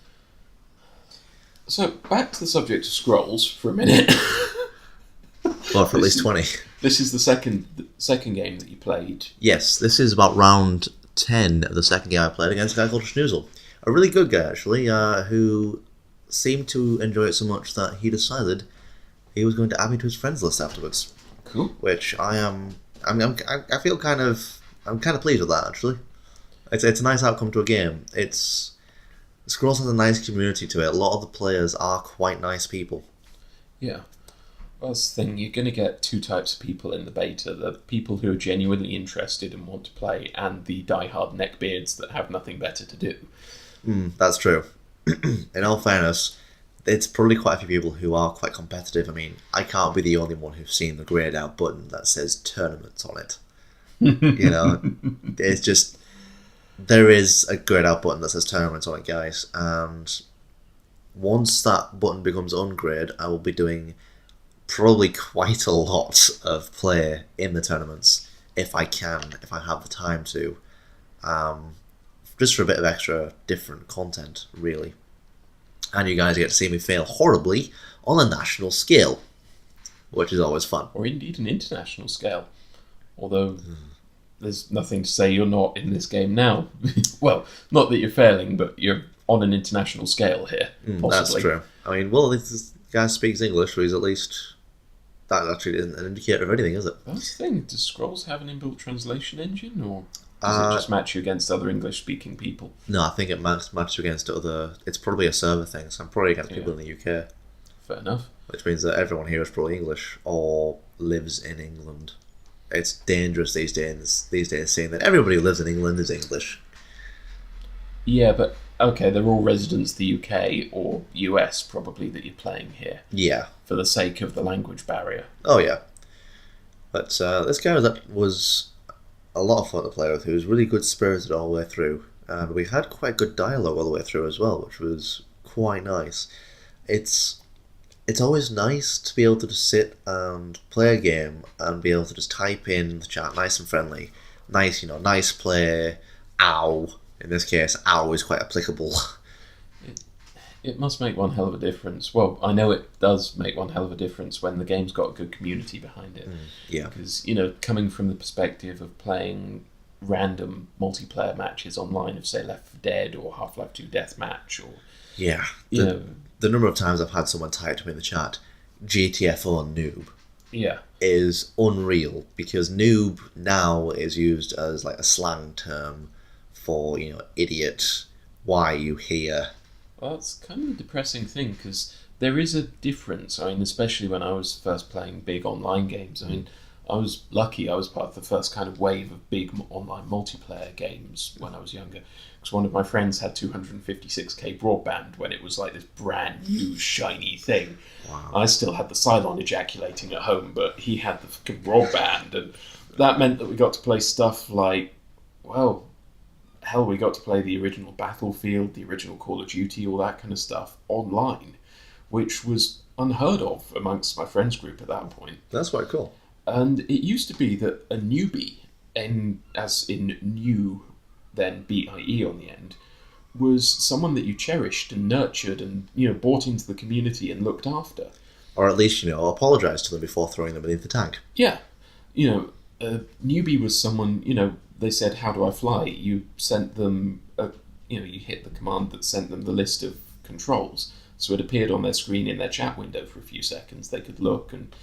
So, back to the subject of scrolls for a minute. Well, for at least 20. This is the second game that you played. Yes, this is about round 10 of the second game I played against a guy called Schnoozle. A really good guy, actually, who seemed to enjoy it so much that he decided he was going to add me to his friends list afterwards. Cool. Which I feel I'm kind of pleased with that, actually. It's a nice outcome to a game. Scrolls has a nice community to it. A lot of the players are quite nice people. Yeah. Well, that's the thing. You're going to get two types of people in the beta. The people who are genuinely interested and want to play, and the die-hard neckbeards that have nothing better to do. That's true. In all fairness, it's probably quite a few people who are quite competitive. I mean, I can't be the only one who's seen the grayed out button that says tournaments on it. It's just... There is a grayed out button that says tournaments on it, guys, and once that button becomes ungrayed, I will be doing probably quite a lot of play in the tournaments, if I have the time to, just for a bit of extra different content, really. And you guys get to see me fail horribly on a national scale, which is always fun. Or indeed an international scale. Although... There's nothing to say you're not in this game now. Well, not that you're failing, but you're on an international scale here, possibly. That's true. I mean, well, if this guy speaks English, so he's at least... That actually isn't an indicator of anything, is it? That's the thing. Does Scrolls have an inbuilt translation engine, or does it just match you against other English-speaking people? No, I think it matches you against other... It's probably a server thing, so I'm probably against people in the UK. Fair enough. Which means that everyone here is probably English, or lives in England. It's dangerous these days saying that everybody who lives in England is English. Yeah, but okay, they're all residents of the UK or US probably that you're playing here. Yeah. For the sake of the language barrier. Oh yeah. But this guy was a lot of fun to play with. He was really good spirited all the way through, and we had quite good dialogue all the way through as well, which was quite nice. It's always nice to be able to just sit and play a game and be able to just type in the chat, nice and friendly. Nice, nice play, ow. In this case, ow is quite applicable. It must make one hell of a difference. Well, I know it does make one hell of a difference when the game's got a good community behind it. Yeah. Because, coming from the perspective of playing random multiplayer matches online of, say, Left 4 Dead or Half-Life 2 Deathmatch or... Yeah. The number of times I've had someone type to me in the chat, GTFO noob, is unreal, because noob now is used as like a slang term for, idiot, why are you here? Well, it's kind of a depressing thing, because there is a difference. I mean, especially when I was first playing big online games. I mean, I was lucky. I was part of the first kind of wave of big online multiplayer games when I was younger. Because one of my friends had 256k broadband when it was like this brand new shiny thing. Wow. I still had the Cylon ejaculating at home, but he had the fucking broadband, and that meant that we got to play stuff like, well, hell, we got to play the original Battlefield, the original Call of Duty, all that kind of stuff online, which was unheard of amongst my friends group at that point. That's quite cool. And it used to be that a newbie, as in new, then BIE on the end, was someone that you cherished and nurtured and, brought into the community and looked after. Or at least, apologise to them before throwing them beneath the tank. Yeah. A newbie was someone, they said, how do I fly? You sent them, you hit the command that sent them the list of controls. So it appeared on their screen in their chat window for a few seconds. They could look and,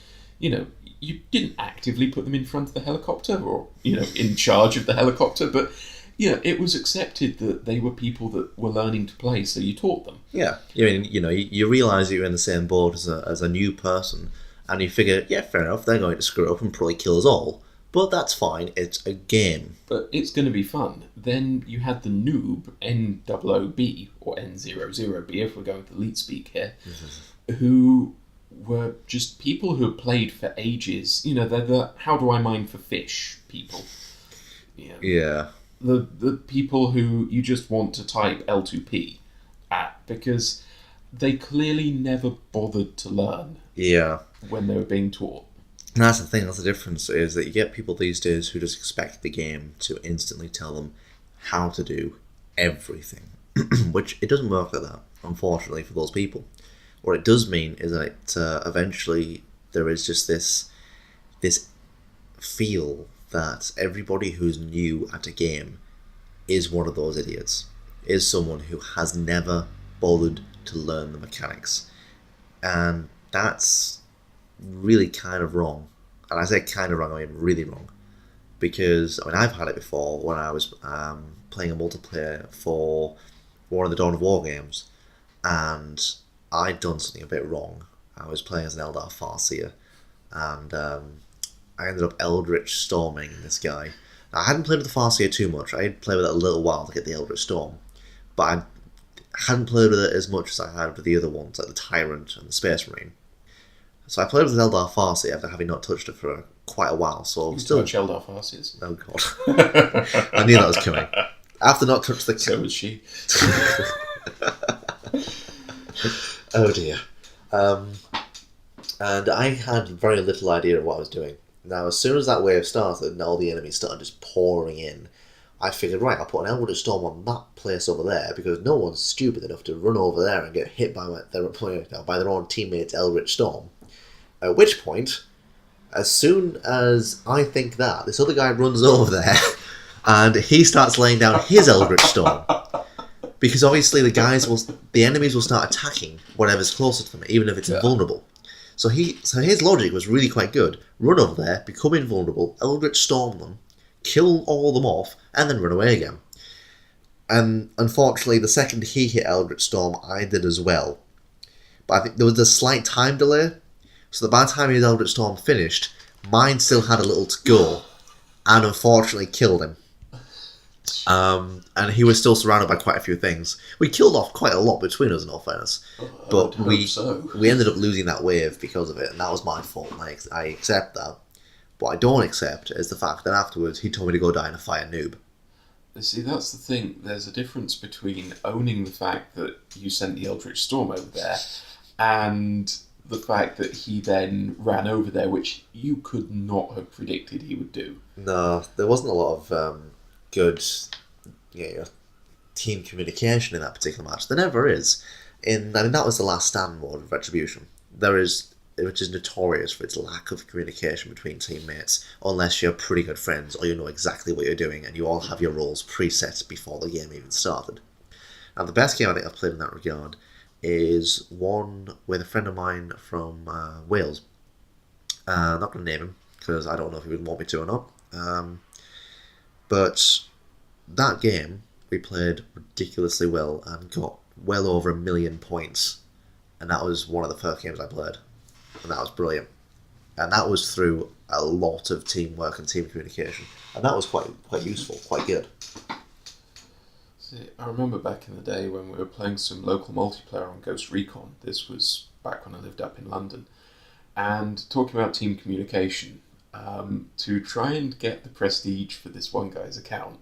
you didn't actively put them in front of the helicopter or, in charge of the helicopter, but, it was accepted that they were people that were learning to play, so you taught them. Yeah. You realise that you're in the same boat as a new person, and you figure, yeah, fair enough, they're going to screw up and probably kill us all. But that's fine, it's a game. But it's going to be fun. Then you had the noob, N00B, or N00B, if we're going to elite speak here, who were just people who had played for ages. They're the how do I mine for fish people. Yeah. The people who you just want to type L2P at, because they clearly never bothered to learn when they were being taught. And that's the thing, that's the difference, is that you get people these days who just expect the game to instantly tell them how to do everything. Which, it doesn't work like that, unfortunately, for those people. What it does mean is that eventually there is just this feel that everybody who's new at a game is one of those idiots, is someone who has never bothered to learn the mechanics. And that's really kind of wrong. And I say kind of wrong, I mean really wrong. Because, I've had it before when I was playing a multiplayer for one of the Dawn of War games, and I'd done something a bit wrong. I was playing as an Eldar Farseer, and I ended up Eldritch Storming this guy. Now, I hadn't played with the Farseer too much. I had played with it a little while to get the Eldritch Storm, but I hadn't played with it as much as I had with the other ones, like the Tyrant and the Space Marine. So I played with Eldar Farseer after having not touched it for quite a while. So You still touch Eldar Farseers. Oh god, I knew that was coming. After not touched the So was she. Oh dear. And I had very little idea of what I was doing. Now, as soon as that wave started and all the enemies started just pouring in, I figured, right, I'll put an Eldritch Storm on that place over there, because no one's stupid enough to run over there and get hit by their own teammate's Eldritch Storm. At which point, as soon as I think that, this other guy runs over there and he starts laying down his Eldritch Storm. Because obviously the enemies will start attacking whatever's closer to them, even if it's invulnerable. So his logic was really quite good. Run over there, become invulnerable, Eldritch Storm them, kill all of them off, and then run away again. And unfortunately, the second he hit Eldritch Storm, I did as well. But I think there was a slight time delay, so that by the time his Eldritch Storm finished, mine still had a little to go, and unfortunately killed him. And he was still surrounded by quite a few things. We killed off quite a lot between us, in all fairness. But we ended up losing that wave because of it, and that was my fault. I accept that. What I don't accept is the fact that afterwards he told me to go die in a fire noob. See, that's the thing. There's a difference between owning the fact that you sent the Eldritch Storm over there and the fact that he then ran over there, which you could not have predicted he would do. No, there wasn't a lot of good team communication in that particular match. There never is. That was the last stand mode of Retribution. Which is notorious for its lack of communication between teammates, unless you're pretty good friends or you know exactly what you're doing and you all have your roles preset before the game even started. And the best game I think I've played in that regard is one with a friend of mine from Wales. I'm not going to name him because I don't know if he would want me to or not. But that game we played ridiculously well and got well over 1 million points, and that was one of the first games I played. And that was brilliant. And that was through a lot of teamwork and team communication. And that was quite useful, quite good. See, I remember back in the day when we were playing some local multiplayer on Ghost Recon. This was back when I lived up in London. And talking about team communication, to try and get the prestige for this one guy's account,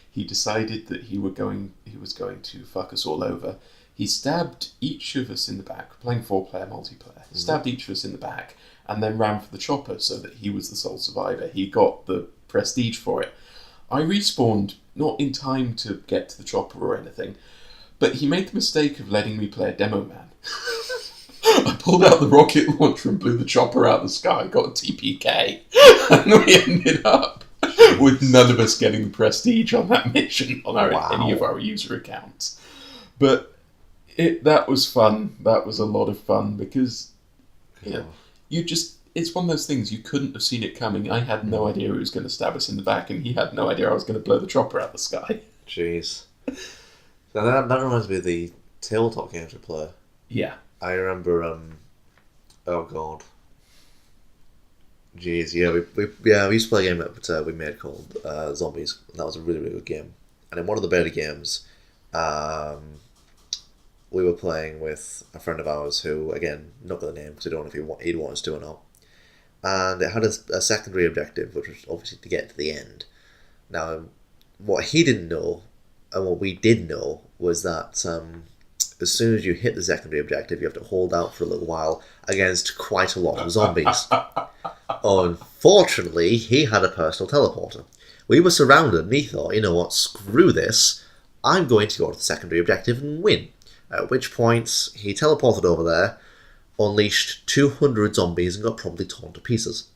he decided that he was going to fuck us all over. He stabbed each of us in the back, playing 4-player multiplayer, stabbed each of us in the back, and then ran for the chopper so that he was the sole survivor. He got the prestige for it. I respawned, not in time to get to the chopper or anything, but he made the mistake of letting me play a demo man. I pulled out the rocket launcher and blew the chopper out of the sky, got a TPK, and we ended up with none of us getting the prestige on that mission on any of our user accounts. But that was fun. That was a lot of fun because it's one of those things you couldn't have seen it coming. I had no idea he was going to stab us in the back, and he had no idea I was going to blow the chopper out of the sky. Jeez. So that reminds me of the tabletop games we play. Yeah. I remember, oh god. Jeez, yeah, we used to play a game that we made called Zombies, and that was a really, really good game. And in one of the better games, we were playing with a friend of ours who, again, not got the name because I don't know if he'd want us to or not. And it had a secondary objective, which was obviously to get to the end. Now, what he didn't know, and what we did know, was that as soon as you hit the secondary objective, you have to hold out for a little while against quite a lot of zombies. Unfortunately, he had a personal teleporter. We were surrounded, and he thought, you know what, screw this, I'm going to go to the secondary objective and win. At which point, he teleported over there, unleashed 200 zombies, and got promptly torn to pieces.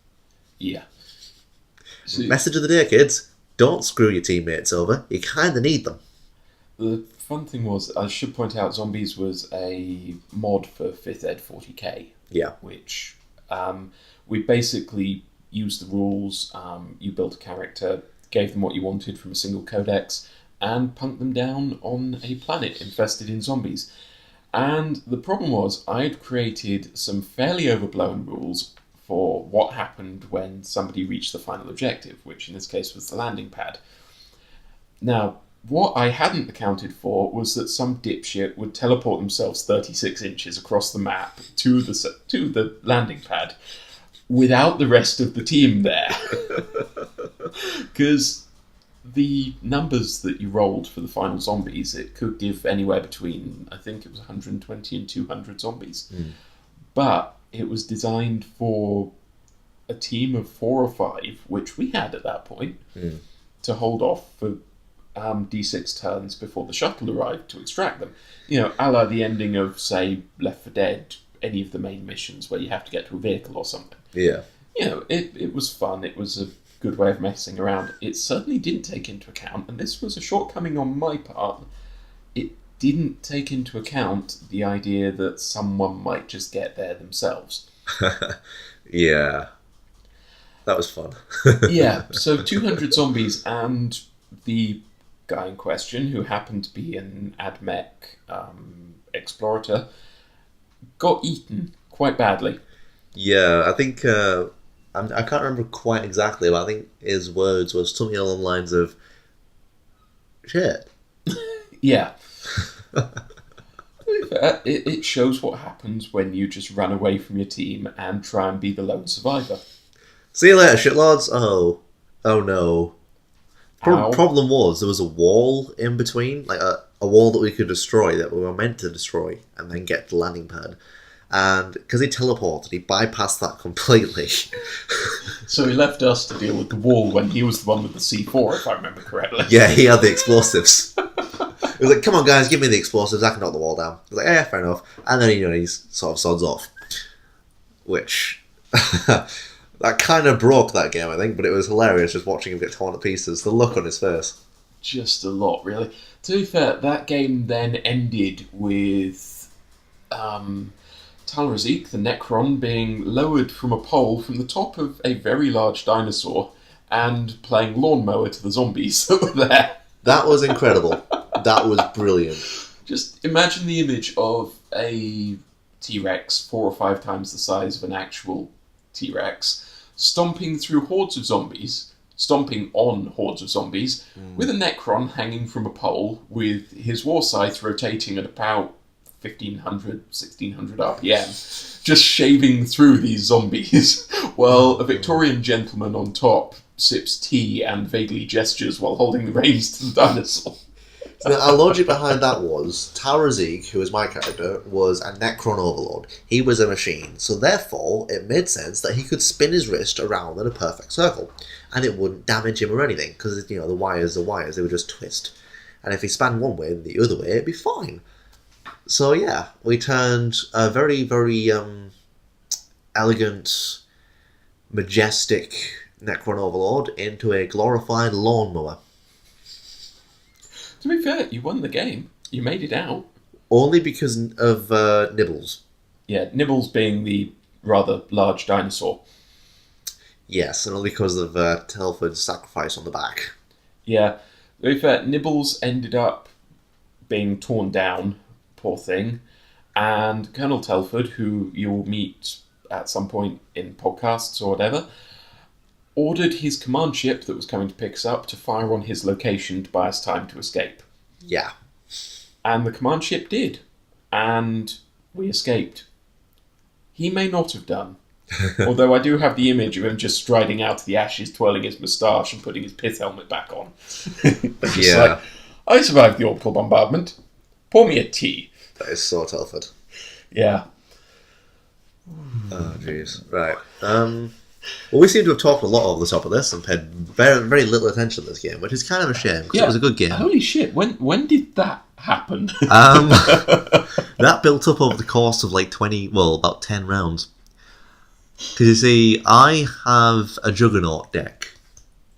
Yeah. Message of the day, kids, don't screw your teammates over, you kind of need them. The fun thing was, I should point out, Zombies was a mod for 5th Ed 40k. Yeah. Which we basically used the rules, you built a character, gave them what you wanted from a single codex, and punked them down on a planet infested in zombies. And the problem was, I'd created some fairly overblown rules for what happened when somebody reached the final objective, which in this case was the landing pad. Now, what I hadn't accounted for was that some dipshit would teleport themselves 36 inches across the map to the landing pad without the rest of the team there. Because the numbers that you rolled for the final zombies, it could give anywhere between, I think it was 120 and 200 zombies. But it was designed for a team of 4 or 5, which we had at that point, to hold off for D6 turns before the shuttle arrived to extract them. You know, a la the ending of, say, Left 4 Dead, any of the main missions where you have to get to a vehicle or something. Yeah. You know, it was fun. It was a good way of messing around. It certainly didn't take into account, and this was a shortcoming on my part, it didn't take into account the idea that someone might just get there themselves. Yeah. That was fun. Yeah, so 200 zombies, and the guy in question, who happened to be an AdMech explorator, got eaten quite badly. Yeah, I think I can't remember quite exactly, but I think his words were something along the lines of shit. Yeah. It shows what happens when you just run away from your team and try and be the lone survivor. See you later, shitlords. Oh no. Problem was, there was a wall in between, like a wall that we could destroy, that we were meant to destroy, and then get to the landing pad. And because he teleported, he bypassed that completely. So he left us to deal with the wall when he was the one with the C4, if I remember correctly. Yeah, he had the explosives. He was like, come on guys, give me the explosives, I can knock the wall down. I was like, yeah, fair enough. And then, he's sort of sods off. Which, that kind of broke that game, I think, but it was hilarious just watching him get torn to pieces. The look on his face. Just a lot, really. To be fair, that game then ended with Talrazik, the Necron, being lowered from a pole from the top of a very large dinosaur and playing lawnmower to the zombies that were there. That was incredible. That was brilliant. Just imagine the image of a T-Rex 4 or 5 times the size of an actual T-Rex, stomping through hordes of zombies, stomping on hordes of zombies, with a Necron hanging from a pole, with his war scythe rotating at about 1500, 1600 RPM, just shaving through these zombies, while a Victorian gentleman on top sips tea and vaguely gestures while holding the reins to the dinosaur. Now, our logic behind that was Tarazik, who was my character, was a Necron overlord. He was a machine, so therefore it made sense that he could spin his wrist around in a perfect circle, and it wouldn't damage him or anything, because the wires are wires, they would just twist. And if he span one way and the other way, it'd be fine. So yeah, we turned a very, very elegant, majestic Necron overlord into a glorified lawnmower. To be fair, you won the game. You made it out. Only because of Nibbles. Yeah, Nibbles being the rather large dinosaur. Yes, and only because of Telford's sacrifice on the back. Yeah, to be fair, Nibbles ended up being torn down, poor thing, and Colonel Telford, who you'll meet at some point in podcasts or whatever, ordered his command ship that was coming to pick us up to fire on his location to buy us time to escape. Yeah. And the command ship did. And we escaped. He may not have done. Although I do have the image of him just striding out of the ashes, twirling his moustache and putting his pith helmet back on. Yeah. Like, I survived the Orbital bombardment. Pour me a tea. That is so Telford. Yeah. Oh, jeez. Right. Well, we seem to have talked a lot over the top of this and paid very, very little attention to this game, which is kind of a shame, because it was a good game. Holy shit, when did that happen? That built up over the course of about 10 rounds. Because you see, I have a Juggernaut deck.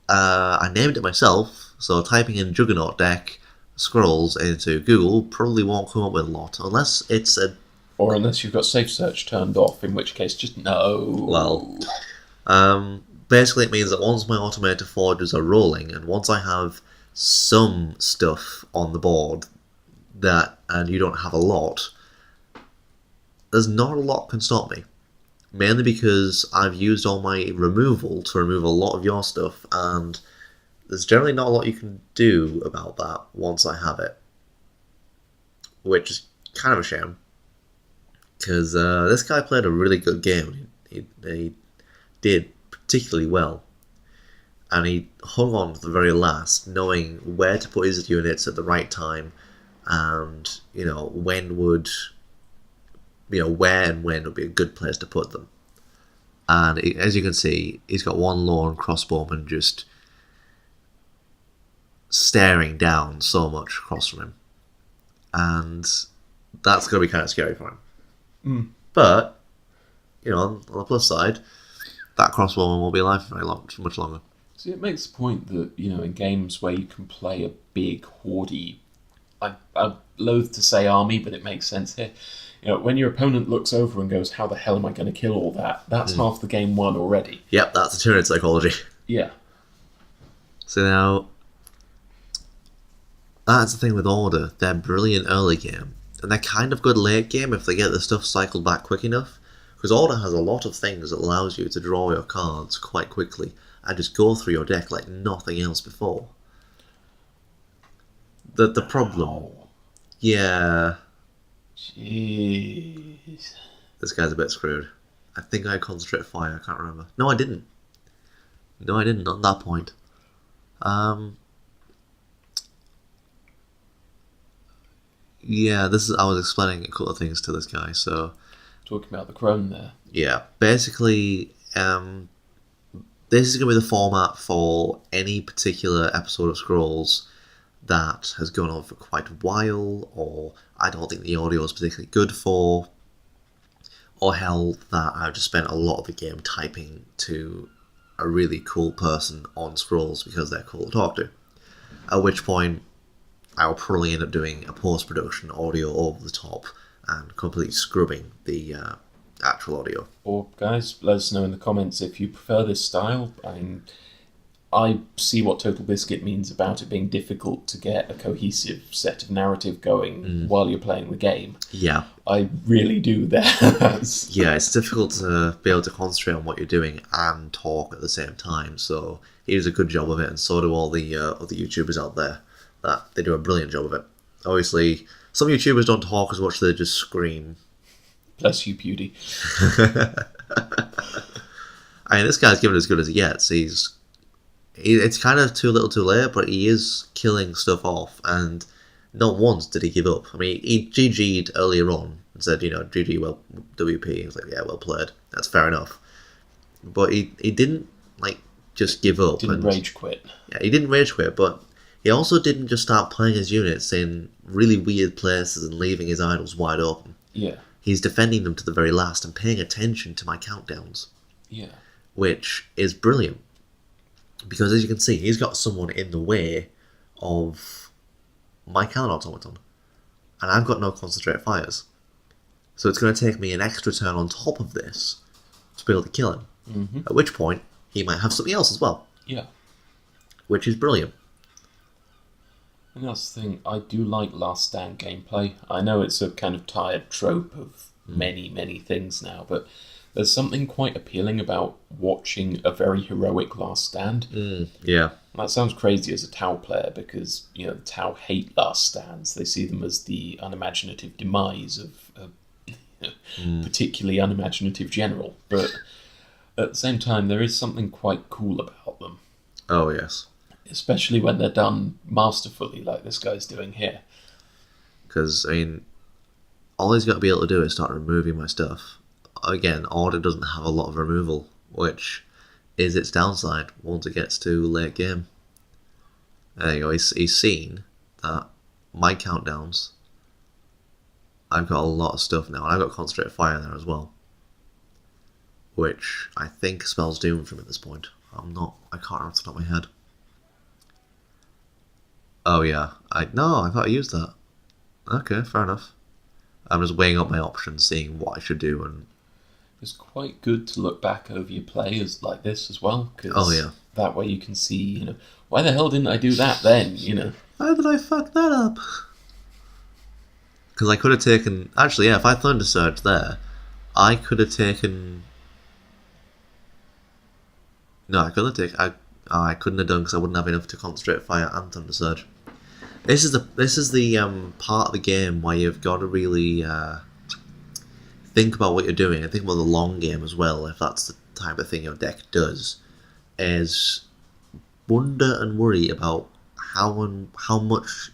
I named it myself, so typing in Juggernaut deck scrolls into Google probably won't come up with a lot, unless it's a... Or unless you've got safe search turned off, in which case just no. Well... basically it means that once my automated forges are rolling, and once I have some stuff on the board, and you don't have a lot, there's not a lot can stop me. Mainly because I've used all my removal to remove a lot of your stuff, and there's generally not a lot you can do about that once I have it. Which is kind of a shame. Because this guy played a really good game. He did particularly well, and he hung on to the very last, knowing where to put his units at the right time, and where and when would be a good place to put them. And as you can see, he's got one lone crossbowman just staring down so much across from him, and that's going to be kind of scary for him. But on the plus side, that crossbowman will be alive for much longer. See, it makes the point that, in games where you can play a big, hoardy, I'm loath to say army, but it makes sense here. When your opponent looks over and goes, how the hell am I going to kill all that? That's half the game won already. Yep, that's the Tyranid psychology. Yeah. So now, that's the thing with Order. They're brilliant early game, and they're kind of good late game if they get the stuff cycled back quick enough. Because Order has a lot of things that allows you to draw your cards quite quickly and just go through your deck like nothing else before. The problem... Yeah. Jeez. This guy's a bit screwed. I think I had Concentrate Fire, I can't remember. No, I didn't. Not at that point. Yeah, I was explaining a couple of things to this guy, so... Talking about the crone there. Yeah, basically, this is going to be the format for any particular episode of Scrolls that has gone on for quite a while, or I don't think the audio is particularly good for, or hell, that I've just spent a lot of the game typing to a really cool person on Scrolls because they're cool to talk to. At which point, I'll probably end up doing a post-production audio over the top and completely scrubbing the actual audio. Or guys, let us know in the comments if you prefer this style. I see what Total Biscuit means about it being difficult to get a cohesive set of narrative going while you're playing the game. Yeah. I really do that. Yeah, it's difficult to be able to concentrate on what you're doing and talk at the same time. So he does a good job of it, and so do all the other YouTubers out there. That they do a brilliant job of it. Obviously, some YouTubers don't talk as much; they just scream. Bless you, Beauty. I mean, this guy's given as good as he gets. It's kind of too little too late, but he is killing stuff off, and not once did he give up. I mean, he GG'd earlier on and said, GG, well, WP. He was like, yeah, well played. That's fair enough. But he didn't, just give up. Didn't rage quit. Yeah, he didn't rage quit, but he also didn't just start playing his units in really weird places and leaving his idols wide open. Yeah. He's defending them to the very last and paying attention to my countdowns. Yeah. Which is brilliant. Because as you can see, he's got someone in the way of my cannon automaton. And I've got no concentrate fires. So it's going to take me an extra turn on top of this to be able to kill him. Mm-hmm. At which point, he might have something else as well. Yeah. Which is brilliant. And that's the thing, I do like Last Stand gameplay. I know it's a kind of tired trope of many, many things now, but there's something quite appealing about watching a very heroic Last Stand. Yeah. That sounds crazy as a Tau player because, the Tau hate Last Stands. They see them as the unimaginative demise of a particularly unimaginative general. But at the same time, there is something quite cool about them. Oh, yes. Especially when they're done masterfully like this guy's doing here. Because, all he's got to be able to do is start removing my stuff. Again, Order doesn't have a lot of removal, which is its downside once it gets to late game. There you go, he's seen that my countdowns, I've got a lot of stuff now, and I've got Concentrate Fire there as well. Which I think spells doom from at this point. I can't remember off the top of my head. Oh yeah, I thought I used that. Okay, fair enough. I'm just weighing up my options, seeing what I should do, and it's quite good to look back over your plays like this as well, because that way you can see, why the hell didn't I do that then, Why did I fuck that up? Because I could have taken... Actually, yeah, if I Thunder Surge there, I could have taken... No, I couldn't have taken... I couldn't have done because I wouldn't have enough to Concentrate Fire and Thunder Surge. This is the part of the game where you've got to really think about what you're doing and think about the long game as well, if that's the type of thing your deck does, is wonder and worry about how much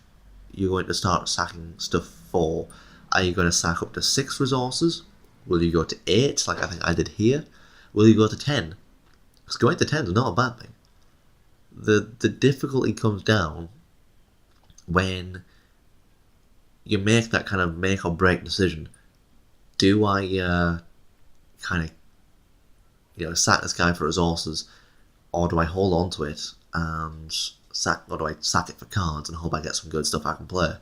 you're going to start sacking stuff for. Are you going to sack up to 6 resources? Will you go to 8, like I think I did here? Will you go to 10? Because going to 10 is not a bad thing. The difficulty comes down when you make that kind of make or break decision. Do I kind of sack this guy for resources, or do I hold on to it and do I sack it for cards and hope I get some good stuff I can play?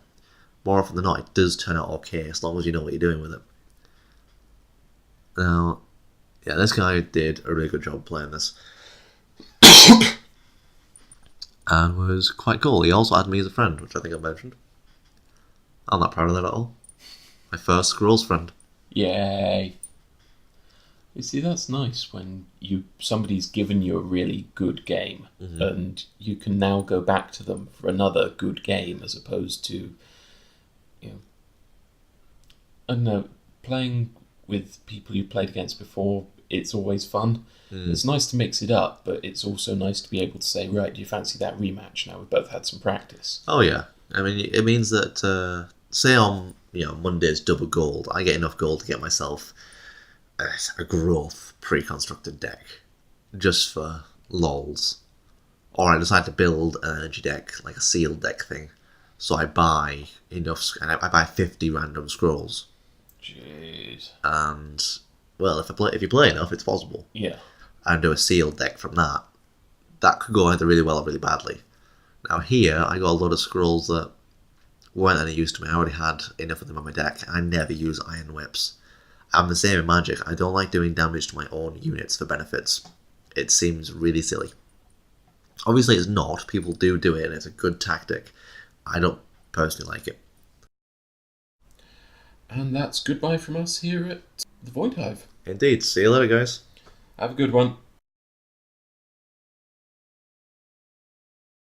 More often than not, it does turn out okay as long as you know what you're doing with it. Now, yeah, this guy did a really good job playing this. And was quite cool. He also had me as a friend, which I think I mentioned. I'm not proud of that at all. My first Squirrels friend. Yay. You see, that's nice when somebody's given you a really good game, and you can now go back to them for another good game, as opposed to, I don't know, playing with people you played against before. It's always fun. It's nice to mix it up, but it's also nice to be able to say, right, do you fancy that rematch? Now we've both had some practice. Oh yeah, I mean, it means that say on Monday's double gold, I get enough gold to get myself a growth pre-constructed deck, just for lols. Or I decide to build an energy deck, like a sealed deck thing. So I buy enough, and I buy 50 random scrolls. Jeez. And well, if you play enough, it's possible. Yeah. And do a sealed deck from that. That could go either really well or really badly. Now here, I got a lot of scrolls that weren't any use to me. I already had enough of them on my deck. I never use Iron Whips. I'm the same in Magic. I don't like doing damage to my own units for benefits. It seems really silly. Obviously, it's not. People do it, and it's a good tactic. I don't personally like it. And that's goodbye from us here at the Void Hive. Indeed. See you later, guys. Have a good one.